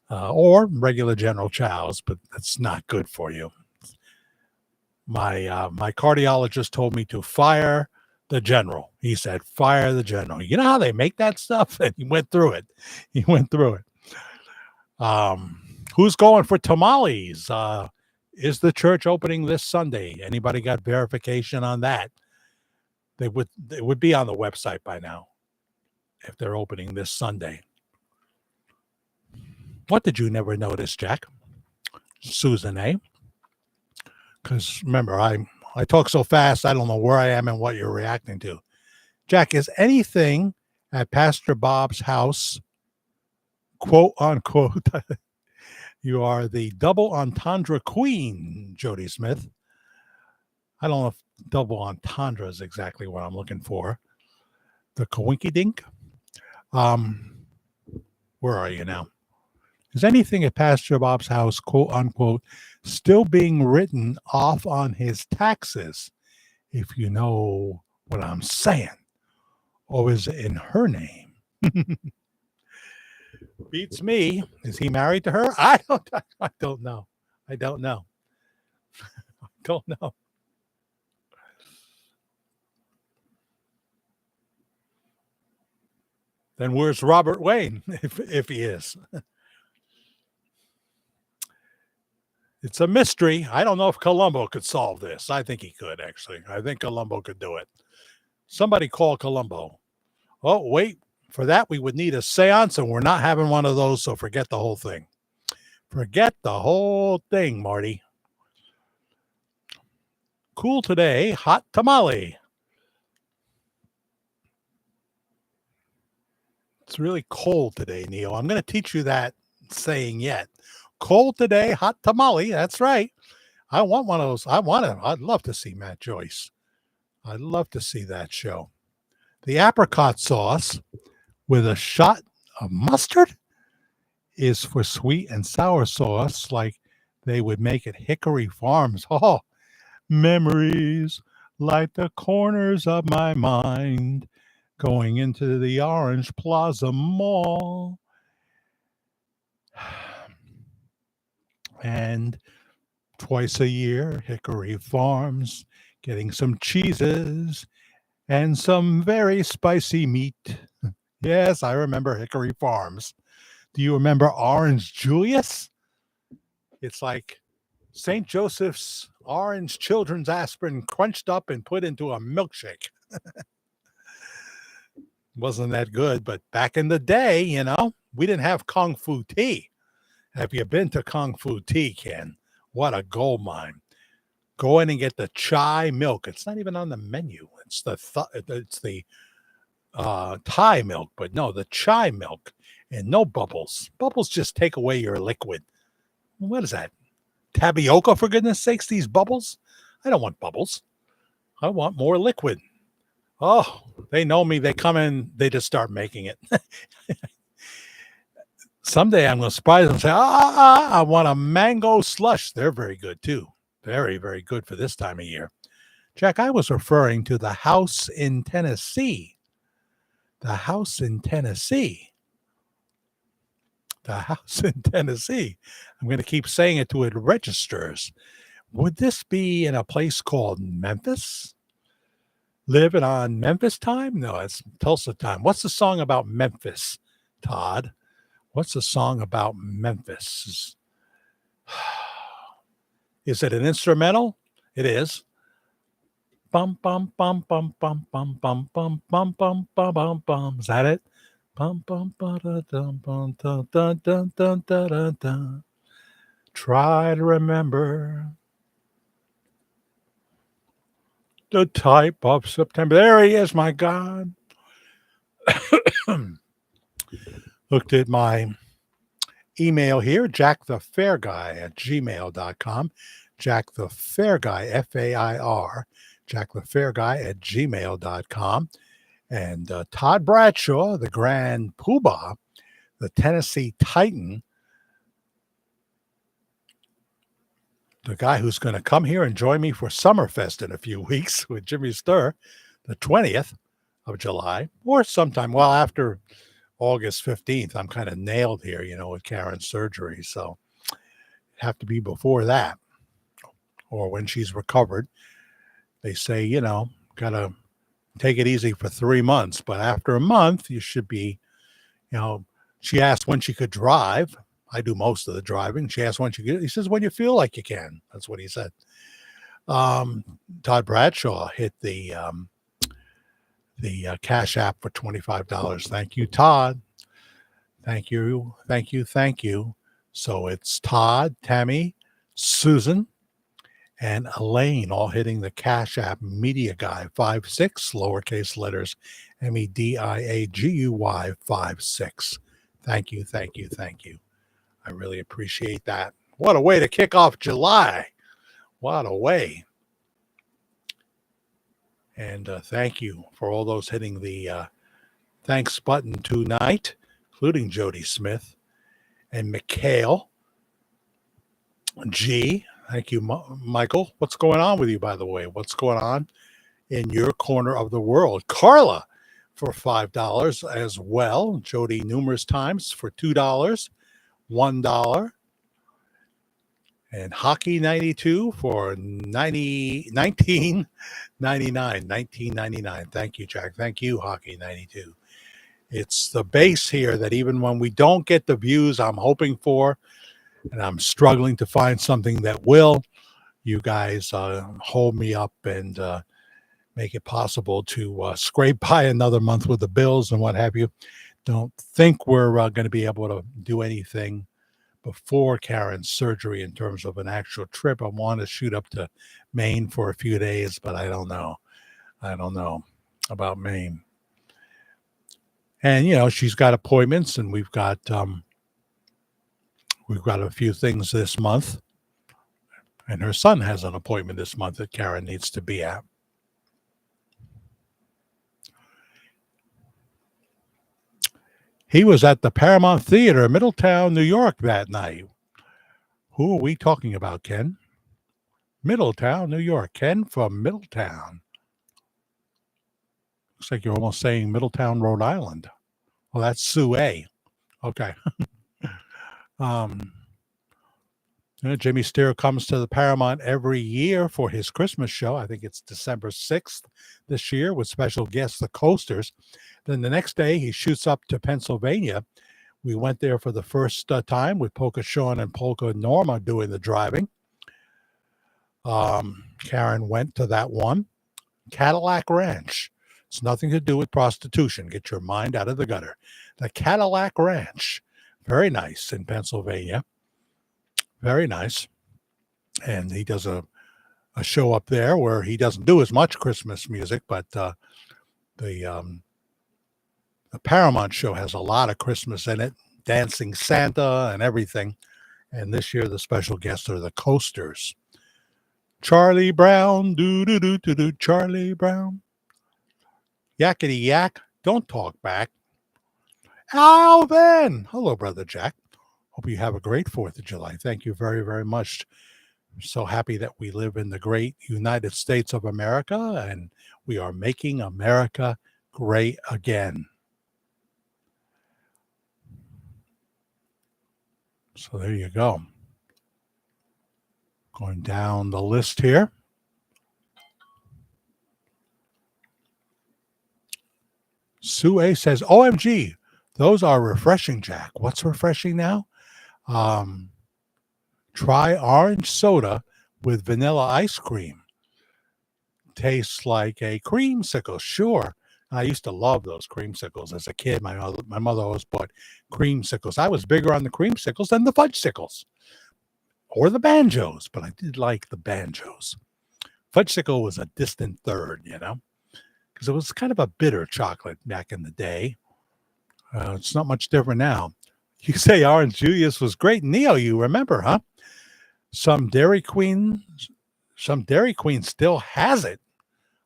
or regular General Chow's, but that's not good for you. My cardiologist told me to fire the general. He said, fire the general. You know how they make that stuff? And he went through it. Who's going for tamales? Is the church opening this Sunday? Anybody got verification on that? It would be on the website by now if they're opening this Sunday. What did you never notice, Jack? Susan, eh? Because remember, I talk so fast, I don't know where I am and what you're reacting to. Jack, is anything at Pastor Bob's house, quote unquote, you are the double entendre queen, Jody Smith. I don't know if double entendre is exactly what I'm looking for. The Kawinky Dink. Where are you now? Is anything at Pastor Bob's house, quote unquote, still being written off on his taxes, if you know what I'm saying? Or is it in her name? Beats me. Is he married to her? I don't know. I don't know. Then where's Robert Wayne, if he is? It's a mystery. I don't know if Columbo could solve this. I think he could, actually. I think Columbo could do it. Somebody call Columbo. Oh, wait. For that, we would need a seance, and we're not having one of those, so forget the whole thing. Forget the whole thing, Marty. Cool today, hot tamale. It's really cold today, Neil. I'm going to teach you that saying yet. Cold today, hot tamale. That's right. I want one of those. I want it. I'd love to see Matt Joyce. I'd love to see that show. The apricot sauce with a shot of mustard is for sweet and sour sauce like they would make at Hickory Farms. Oh, memories like the corners of my mind going into the Orange Plaza Mall. And twice a year, Hickory Farms, getting some cheeses and some very spicy meat. Yes, I remember Hickory Farms. Do you remember Orange Julius? It's like St. Joseph's orange children's aspirin crunched up and put into a milkshake. Wasn't that good, but back in the day, we didn't have Kung Fu tea. Have you been to Kung Fu tea, Ken? What a gold mine. Go in and get the chai milk. It's not even on the menu. It's the Thai milk, but no, the chai milk and no bubbles. Bubbles just take away your liquid. What is that? Tapioca, for goodness sakes, these bubbles? I don't want bubbles. I want more liquid. Oh, they know me. They come in, they just start making it. Someday I'm going to surprise them and say, I want a mango slush. They're very good too. Very, very good for this time of year. Jack, I was referring to the house in Tennessee. The house in Tennessee. The house in Tennessee. I'm going to keep saying it till it registers. Would this be in a place called Memphis? Living on Memphis time? No, it's Tulsa time. What's the song about Memphis, Todd? What's the song about Memphis? Is it an instrumental? It is. Bum bum bum bum bum bum bum bum bum bum bum bum bum. Is that it? Bum bum ba da dum bum dun dun dun dun dun dun dun. Try to remember the type of September. There he is, my God. Looked at my email here, jackthefairguy@gmail.com. Jack the Fair Guy, F-A-I-R, jackthefairguy@gmail.com. And Todd Bradshaw, the Grand Poobah, the Tennessee Titan, the guy who's going to come here and join me for Summerfest in a few weeks with Jimmy Sturr, the 20th of July, or sometime, well, after August 15th. I'm kind of nailed here, with Karen's surgery. So have to be before that or when she's recovered. They say, got to take it easy for 3 months. But after a month, you should be, she asked when she could drive. I do most of the driving. She asked when she could. He says, when you feel like you can. That's what he said. Todd Bradshaw hit the Cash App for $25. Thank you, Todd. Thank you. Thank you. Thank you. So it's Todd, Tammy, Susan, and Elaine all hitting the Cash App Media Guy 56, lowercase letters, MEDIAGUY 56. Thank you. Thank you. Thank you. I really appreciate that. What a way to kick off July. What a way. And thank you for all those hitting the thanks button tonight, including Jody Smith and Mikhail G. Thank you, Michael. What's going on with you, by the way? What's going on in your corner of the world? Carla for $5 as well. Jody numerous times for $2, $1. And Hockey 92 for $19.99. Thank you, Jack. Thank you, Hockey 92. It's the base here that even when we don't get the views I'm hoping for, and I'm struggling to find something that will, you guys hold me up and make it possible to scrape by another month with the bills and what have you. Don't think we're going to be able to do anything before Karen's surgery in terms of an actual trip. I want to shoot up to Maine for a few days, but I don't know. I don't know about Maine. And, she's got appointments, and we've got a few things this month. And her son has an appointment this month that Karen needs to be at. He was at the Paramount Theater in Middletown, New York that night. Who are we talking about, Ken? Middletown, New York. Ken from Middletown. Looks like you're almost saying Middletown, Rhode Island. Well, that's Sue A. Okay. Jimmy Steer comes to the Paramount every year for his Christmas show. I think it's December 6th this year with special guests, the Coasters. Then the next day, he shoots up to Pennsylvania. We went there for the first time with Polka Sean and Polka Norma doing the driving. Karen went to that one. Cadillac Ranch. It's nothing to do with prostitution. Get your mind out of the gutter. The Cadillac Ranch. Very nice in Pennsylvania. Very nice. And he does a show up there where he doesn't do as much Christmas music, but the Paramount show has a lot of Christmas in it, Dancing Santa and everything. And this year the special guests are the Coasters. Charlie Brown, do, Charlie Brown. Yakety yak, don't talk back. Alvin! Hello, Brother Jack. Hope you have a great 4th of July. Thank you very, very much. I'm so happy that we live in the great United States of America, and we are making America great again. So there you go. Going down the list here. Sue A says, OMG, those are refreshing, Jack. What's refreshing now? Try orange soda with vanilla ice cream. Tastes like a creamsicle. Sure. I used to love those creamsicles as a kid. My mother always bought creamsicles. I was bigger on the creamsicles than the fudgesicles or the banjos, but I did like the banjos. Fudgesicle was a distant third, because it was kind of a bitter chocolate back in the day. It's not much different now. You say Orange Julius was great. Neo, you remember, huh? Some Dairy Queen still has it.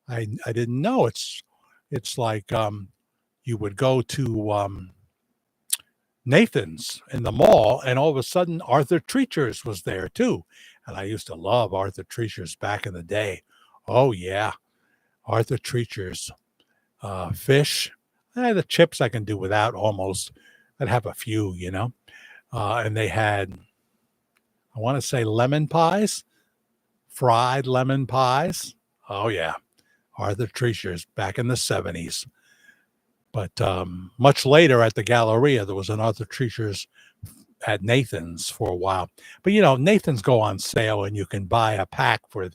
I didn't know. It's like you would go to Nathan's in the mall, and all of a sudden Arthur Treacher's was there too. And I used to love Arthur Treacher's back in the day. Oh yeah, Arthur Treacher's fish. The chips I can do without almost. I'd have a few, and they had, I want to say, lemon pies, fried lemon pies. Oh yeah, Arthur Treacher's back in the 70s. But much later at the Galleria, there was an Arthur Treacher's at Nathan's for a while. But, Nathan's go on sale and you can buy a pack for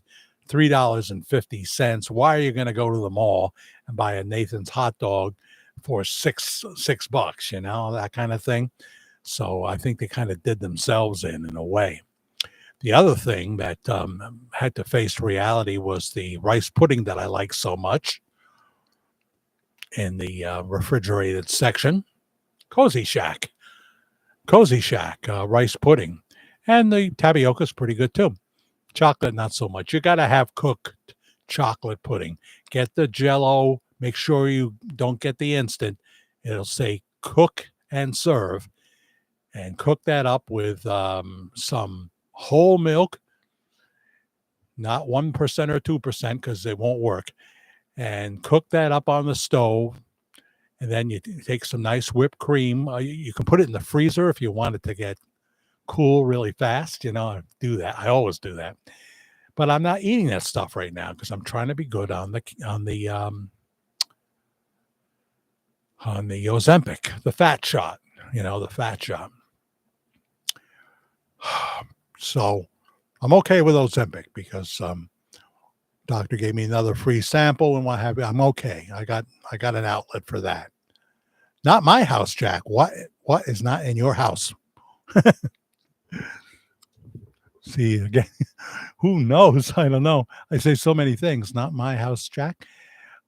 $3.50. Why are you going to go to the mall and buy a Nathan's hot dog for $6, that kind of thing? So I think they kind of did themselves in a way. The other thing that had to face reality was the rice pudding that I like so much in the refrigerated section. Cozy Shack rice pudding. And the tapioca is pretty good too. Chocolate, not so much. You got to have cooked chocolate pudding. Get the Jell-O. Make sure you don't get the instant. It'll say cook and serve. And cook that up with some whole milk. Not 1% or 2% because it won't work. And cook that up on the stove. And then you take some nice whipped cream. You can put it in the freezer if you want it to get cool really fast. Do that. I always do that. But I'm not eating that stuff right now because I'm trying to be good on the Ozempic, the fat shot. The fat shot. So I'm okay with Ozempic because doctor gave me another free sample and what have you. I'm okay. I got an outlet for that. Not my house, Jack. What is not in your house? See, again, who knows? I don't know. I say so many things. Not my house, Jack.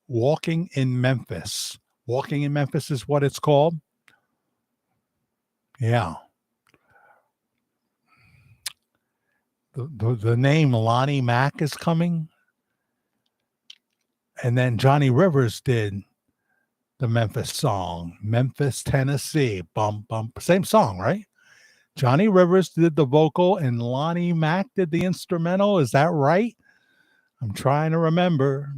Walking in Memphis. Walking in Memphis is what it's called. Yeah. The name Lonnie Mack is coming. And then Johnny Rivers did The Memphis song, Memphis, Tennessee. Bum, bum. Same song, right? Johnny Rivers did the vocal and Lonnie Mack did the instrumental. Is that right? I'm trying to remember.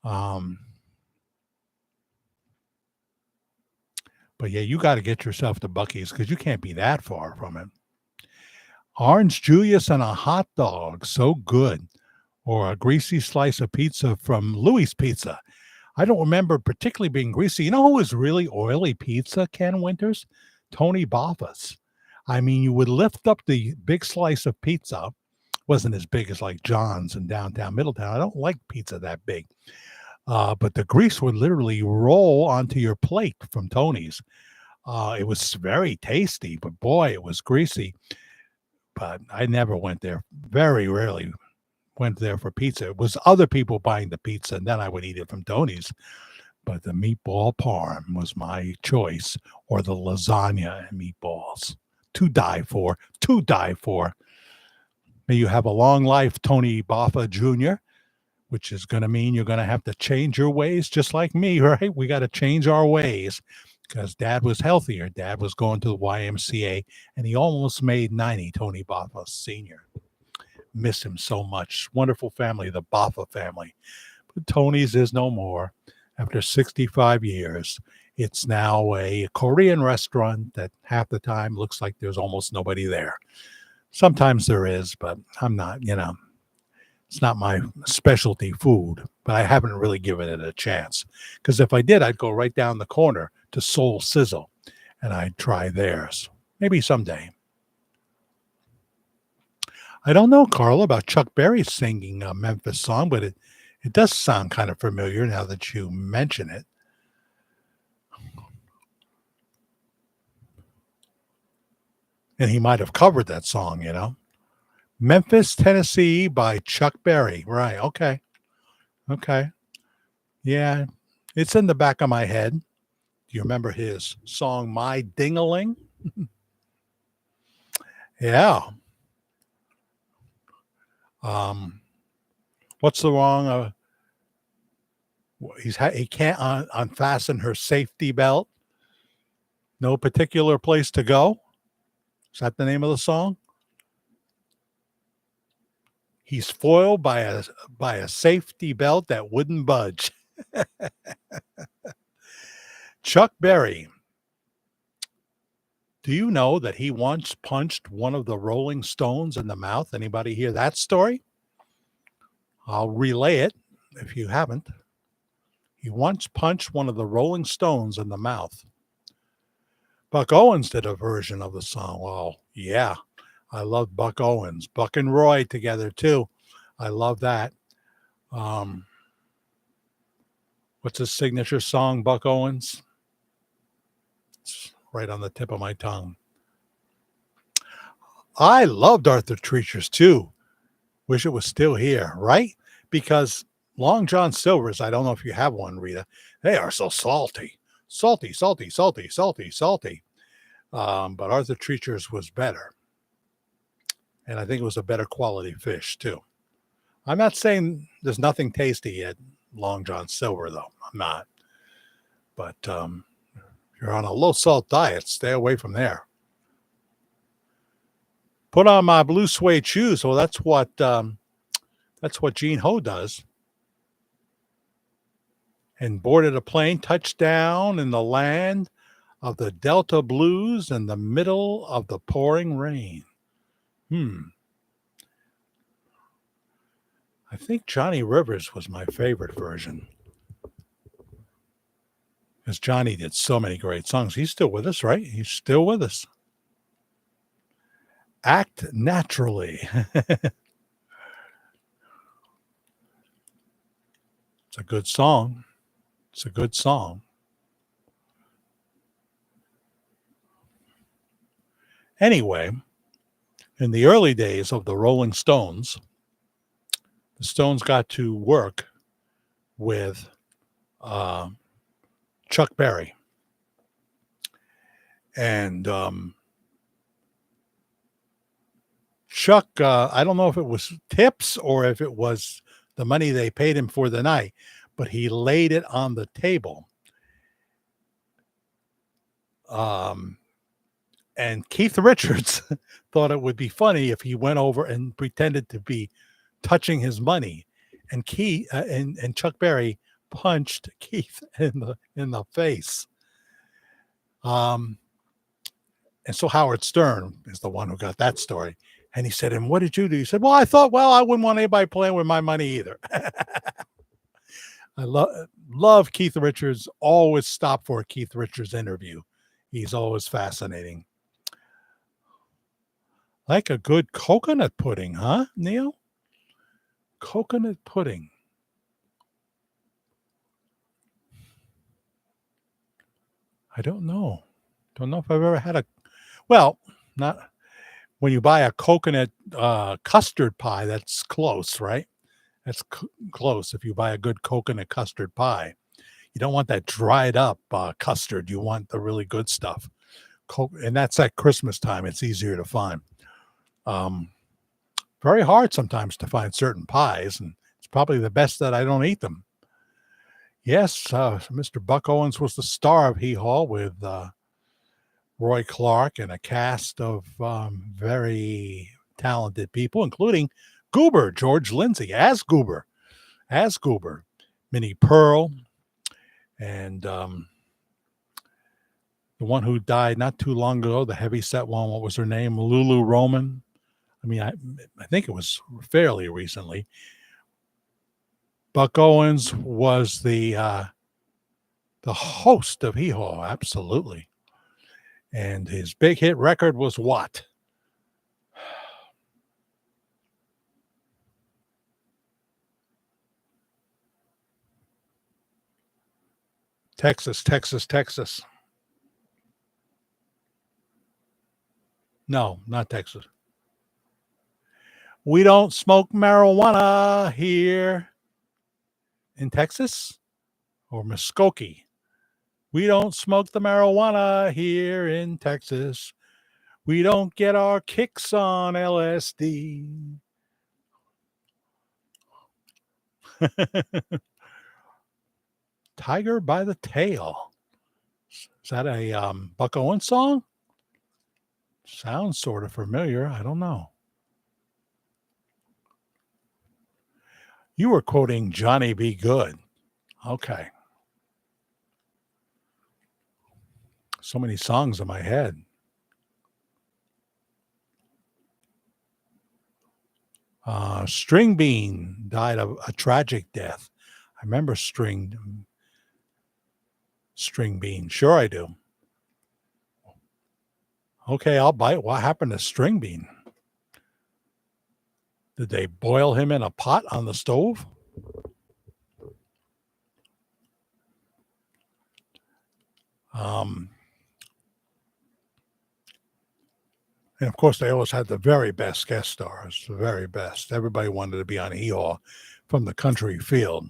Um, but yeah, you got to get yourself to Buc-ee's because you can't be that far from it. Orange Julius and a hot dog. So good. Or a greasy slice of pizza from Louis Pizza. I don't remember particularly being greasy. You know who was really oily pizza, Ken Winters? Tony Boffa's. I mean, you would lift up the big slice of pizza. Wasn't as big as like John's in downtown Middletown. I don't like pizza that big. But the grease would literally roll onto your plate from Tony's. It was very tasty, but boy, it was greasy. But I never went there. Very rarely went there for pizza. It was other people buying the pizza, and then I would eat it from Tony's. But the meatball parm was my choice, or the lasagna and meatballs. To die for. To die for. May you have a long life, Tony Boffa Jr., which is going to mean you're going to have to change your ways just like me, right? We got to change our ways because Dad was healthier. Dad was going to the YMCA, and he almost made 90, Tony Boffa Sr. Miss him so much. Wonderful family, the Boffa family. But Tony's is no more. After 65 years, it's now a Korean restaurant that half the time looks like there's almost nobody there. Sometimes there is, but I'm not, it's not my specialty food, but I haven't really given it a chance. Because if I did, I'd go right down the corner to Soul Sizzle and I'd try theirs. Maybe someday. I don't know, Carla, about Chuck Berry singing a Memphis song, but it does sound kind of familiar now that you mention it. And he might have covered that song, Memphis, Tennessee by Chuck Berry. Right. Okay. Yeah. It's in the back of my head. Do you remember his song, My Ding-a-ling? Yeah. What's the wrong? He can't unfasten her safety belt. No particular place to go. Is that the name of the song? He's foiled by a safety belt that wouldn't budge. Chuck Berry. Do you know that he once punched one of the Rolling Stones in the mouth? Anybody hear that story? I'll relay it if you haven't. He once punched one of the Rolling Stones in the mouth. Buck Owens did a version of the song. Well, yeah, I love Buck Owens. Buck and Roy together, too. I love that. What's his signature song, Buck Owens? It's right on the tip of my tongue. I loved Arthur Treacher's, too. Wish it was still here, right? Because Long John Silver's, I don't know if you have one, Rita, they are so salty. Salty. But Arthur Treacher's was better. And I think it was a better quality fish, too. I'm not saying there's nothing tasty at Long John Silver, though. I'm not. But if you're on a low-salt diet, stay away from there. Put on my blue suede shoes. Well, that's what Gene Ho does. And boarded a plane, touchdown in the land of the Delta Blues in the middle of the pouring rain. I think Johnny Rivers was my favorite version. Because Johnny did so many great songs. He's still with us, right? He's still with us. Act Naturally. It's a good song. Anyway, in the early days of the Rolling Stones, the Stones got to work with Chuck Berry. And Chuck, I don't know if it was tips or if it was the money they paid him for the night, but he laid it on the table. And Keith Richards thought it would be funny if he went over and pretended to be touching his money, and and Chuck Berry punched Keith in the face. And so Howard Stern is the one who got that story. And he said, "And what did you do?" He said, "Well, I thought, I wouldn't want anybody playing with my money either." I love Keith Richards. Always stop for a Keith Richards interview. He's always fascinating. Like a good coconut pudding, huh, Neil? Coconut pudding. I don't know. Don't know if I've ever had not when you buy a coconut custard pie, that's close, right? That's close. If you buy a good coconut custard pie, you don't want that dried up custard. You want the really good stuff. And that's at Christmas time. It's easier to find. Very hard sometimes to find certain pies, and it's probably the best that I don't eat them. Yes, Mr. Buck Owens was the star of Hee Haw with Roy Clark and a cast of very talented people, including Goober, George Lindsay, as Goober, Minnie Pearl, and the one who died not too long ago, the heavyset one, what was her name? Lulu Roman. I mean, I think it was fairly recently. Buck Owens was the host of Hee Haw, absolutely. And his big hit record was what? Texas, Texas, Texas. No, not Texas. We don't smoke marijuana here in Texas or Muskogee. We don't smoke the marijuana here in Texas. We don't get our kicks on LSD. Tiger by the Tail. Is that a Buck Owens song? Sounds sort of familiar. I don't know. You were quoting Johnny B. Good. Okay. So many songs in my head. String Bean died of a tragic death. I remember String Bean. Sure I do. Okay, I'll bite. What happened to String Bean? Did they boil him in a pot on the stove? And of course, they always had the very best guest stars, the very best. Everybody wanted to be on Hee Haw from the country field.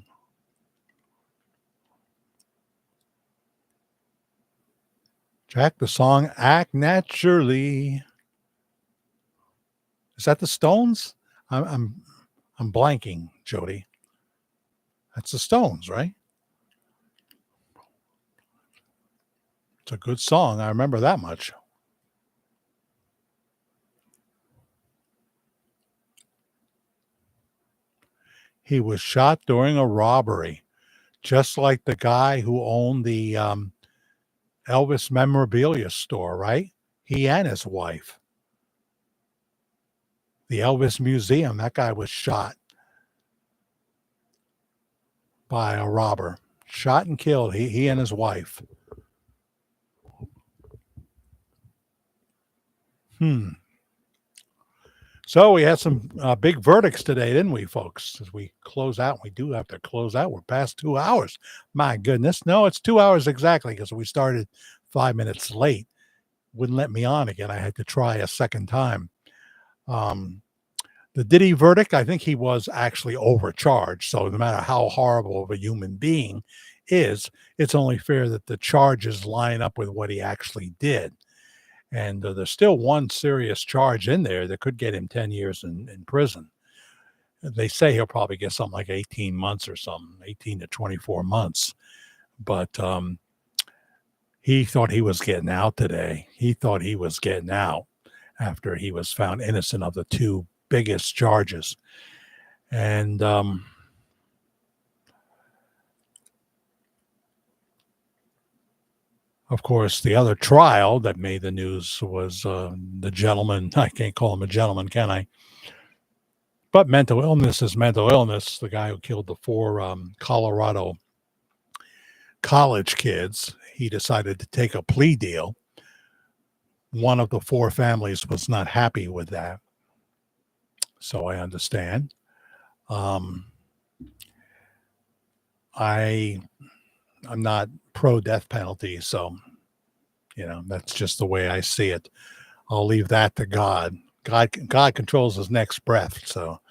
Jack, the song "Act Naturally." Is that the Stones? I'm blanking, Jody. That's the Stones, right? It's a good song. I remember that much. He was shot during a robbery, just like the guy who owned the Elvis memorabilia store, right? He and his wife. The Elvis Museum, that guy was shot by a robber. Shot and killed, he and his wife. So we had some big verdicts today, didn't we, folks? As we close out, we do have to close out. We're past 2 hours. My goodness. No, it's 2 hours exactly because we started 5 minutes late. Wouldn't let me on again. I had to try a second time. The Diddy verdict, I think he was actually overcharged. So no matter how horrible of a human being is, it's only fair that the charges line up with what he actually did. And there's still one serious charge in there that could get him 10 years in prison. They say he'll probably get something like 18 months or something, 18 to 24 months. But he thought he was getting out today. He thought he was getting out after he was found innocent of the two biggest charges. And of course, the other trial that made the news was the gentleman. I can't call him a gentleman, can I? But mental illness is mental illness. The guy who killed the four Colorado college kids, he decided to take a plea deal. One of the four families was not happy with that. So I understand. I'm not pro death penalty, so that's just the way I see it. I'll leave that to God. God controls his next breath, so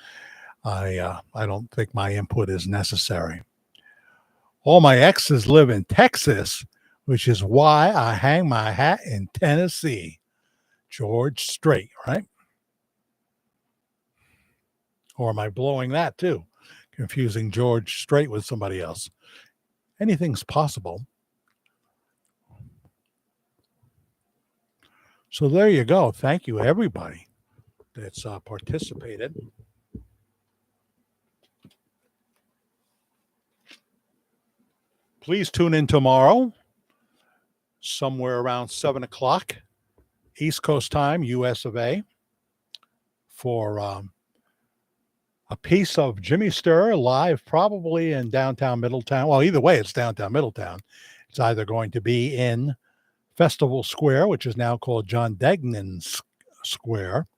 I don't think my input is necessary. All my exes live in Texas, which is why I hang my hat in Tennessee. George Strait, right? Or am I blowing that too? Confusing George Strait with somebody else. Anything's possible. So there you go. Thank you, everybody that's participated. Please tune in tomorrow, somewhere around 7 o'clock, East Coast time, US of A, for a piece of Jimmy Stirr live, probably in downtown Middletown. Well, either way, it's downtown Middletown. It's either going to be in Festival Square, which is now called John Degnan Square,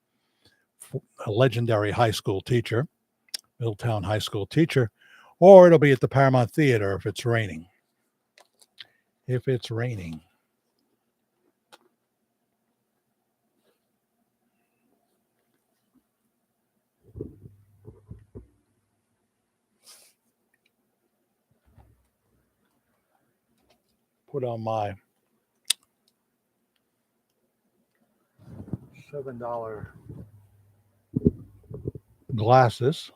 a legendary high school teacher, Middletown high school teacher, or it'll be at the Paramount Theater if it's raining. If it's raining. Put on my $7 glasses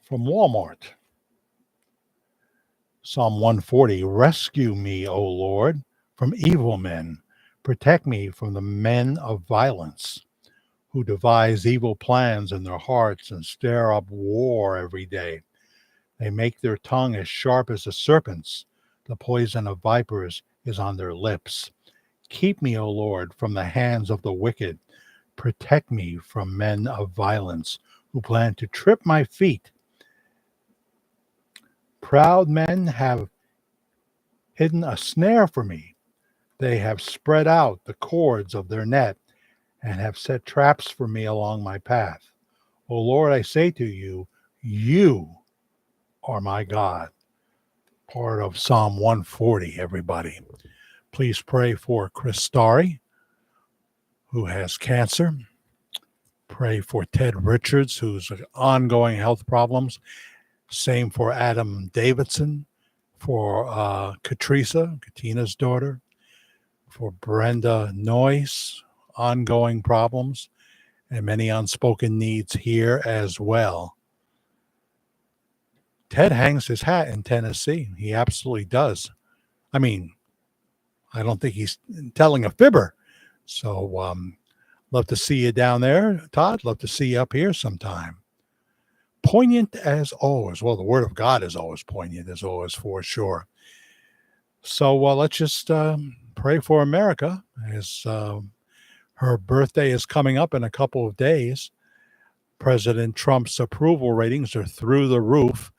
from Walmart. Psalm 140, rescue me, O Lord, from evil men. Protect me from the men of violence who devise evil plans in their hearts and stir up war every day. They make their tongue as sharp as a serpent's. The poison of vipers is on their lips. Keep me, O Lord, from the hands of the wicked. Protect me from men of violence who plan to trip my feet. Proud men have hidden a snare for me. They have spread out the cords of their net and have set traps for me along my path. O Lord, I say to you, you are my God. Part of Psalm 140, everybody. Please pray for Chris Starry, who has cancer. Pray for Ted Richards, who's ongoing health problems. Same for Adam Davidson, for Katina's daughter, for Brenda Noyce, ongoing problems, and many unspoken needs here as well. Ted hangs his hat in Tennessee. He absolutely does. I mean, I don't think he's telling a fibber. So, love to see you down there, Todd. Love to see you up here sometime. Poignant as always. Well, the Word of God is always poignant, as always, for sure. So, let's just pray for America, as her birthday is coming up in a couple of days. President Trump's approval ratings are through the roof,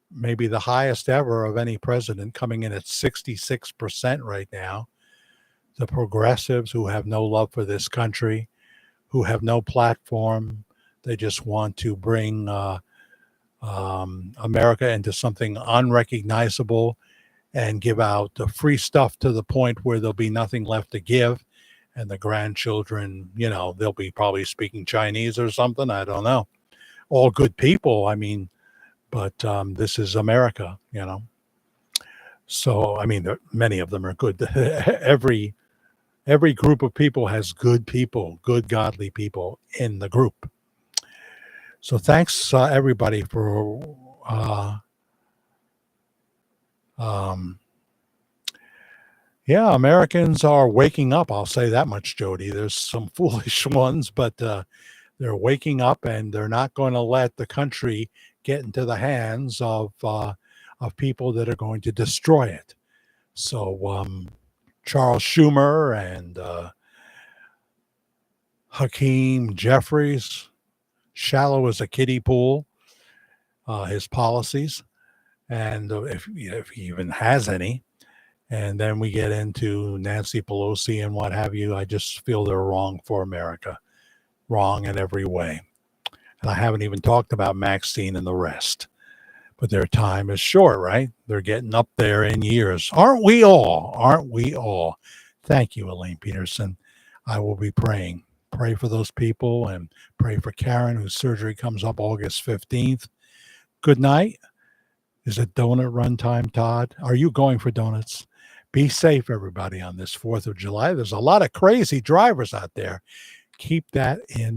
maybe the highest ever of any president, coming in at 66% right now. The progressives, who have no love for this country, who have no platform, they just want to bring America into something unrecognizable and give out the free stuff to the point where there'll be nothing left to give. And the grandchildren, they'll be probably speaking Chinese or something. I don't know. All good people, I mean, but this is America, So, I mean, many of them are good. Every group of people has good people, good godly people in the group. So thanks, everybody, for uh, um, yeah, Americans are waking up. I'll say that much, Jody. There's some foolish ones, but they're waking up, and they're not going to let the country get into the hands of people that are going to destroy it. So Charles Schumer and Hakeem Jeffries, shallow as a kiddie pool, his policies, and if he even has any. And then we get into Nancy Pelosi and what have you. I just feel they're wrong for America, wrong in every way. And I haven't even talked about Maxine and the rest. But their time is short, right? They're getting up there in years. Aren't we all? Aren't we all? Thank you, Elaine Peterson. I will be praying. Pray for those people and pray for Karen, whose surgery comes up August 15th. Good night. Is it donut run time, Todd? Are you going for donuts? Be safe, everybody, on this 4th of July. There's a lot of crazy drivers out there. Keep that in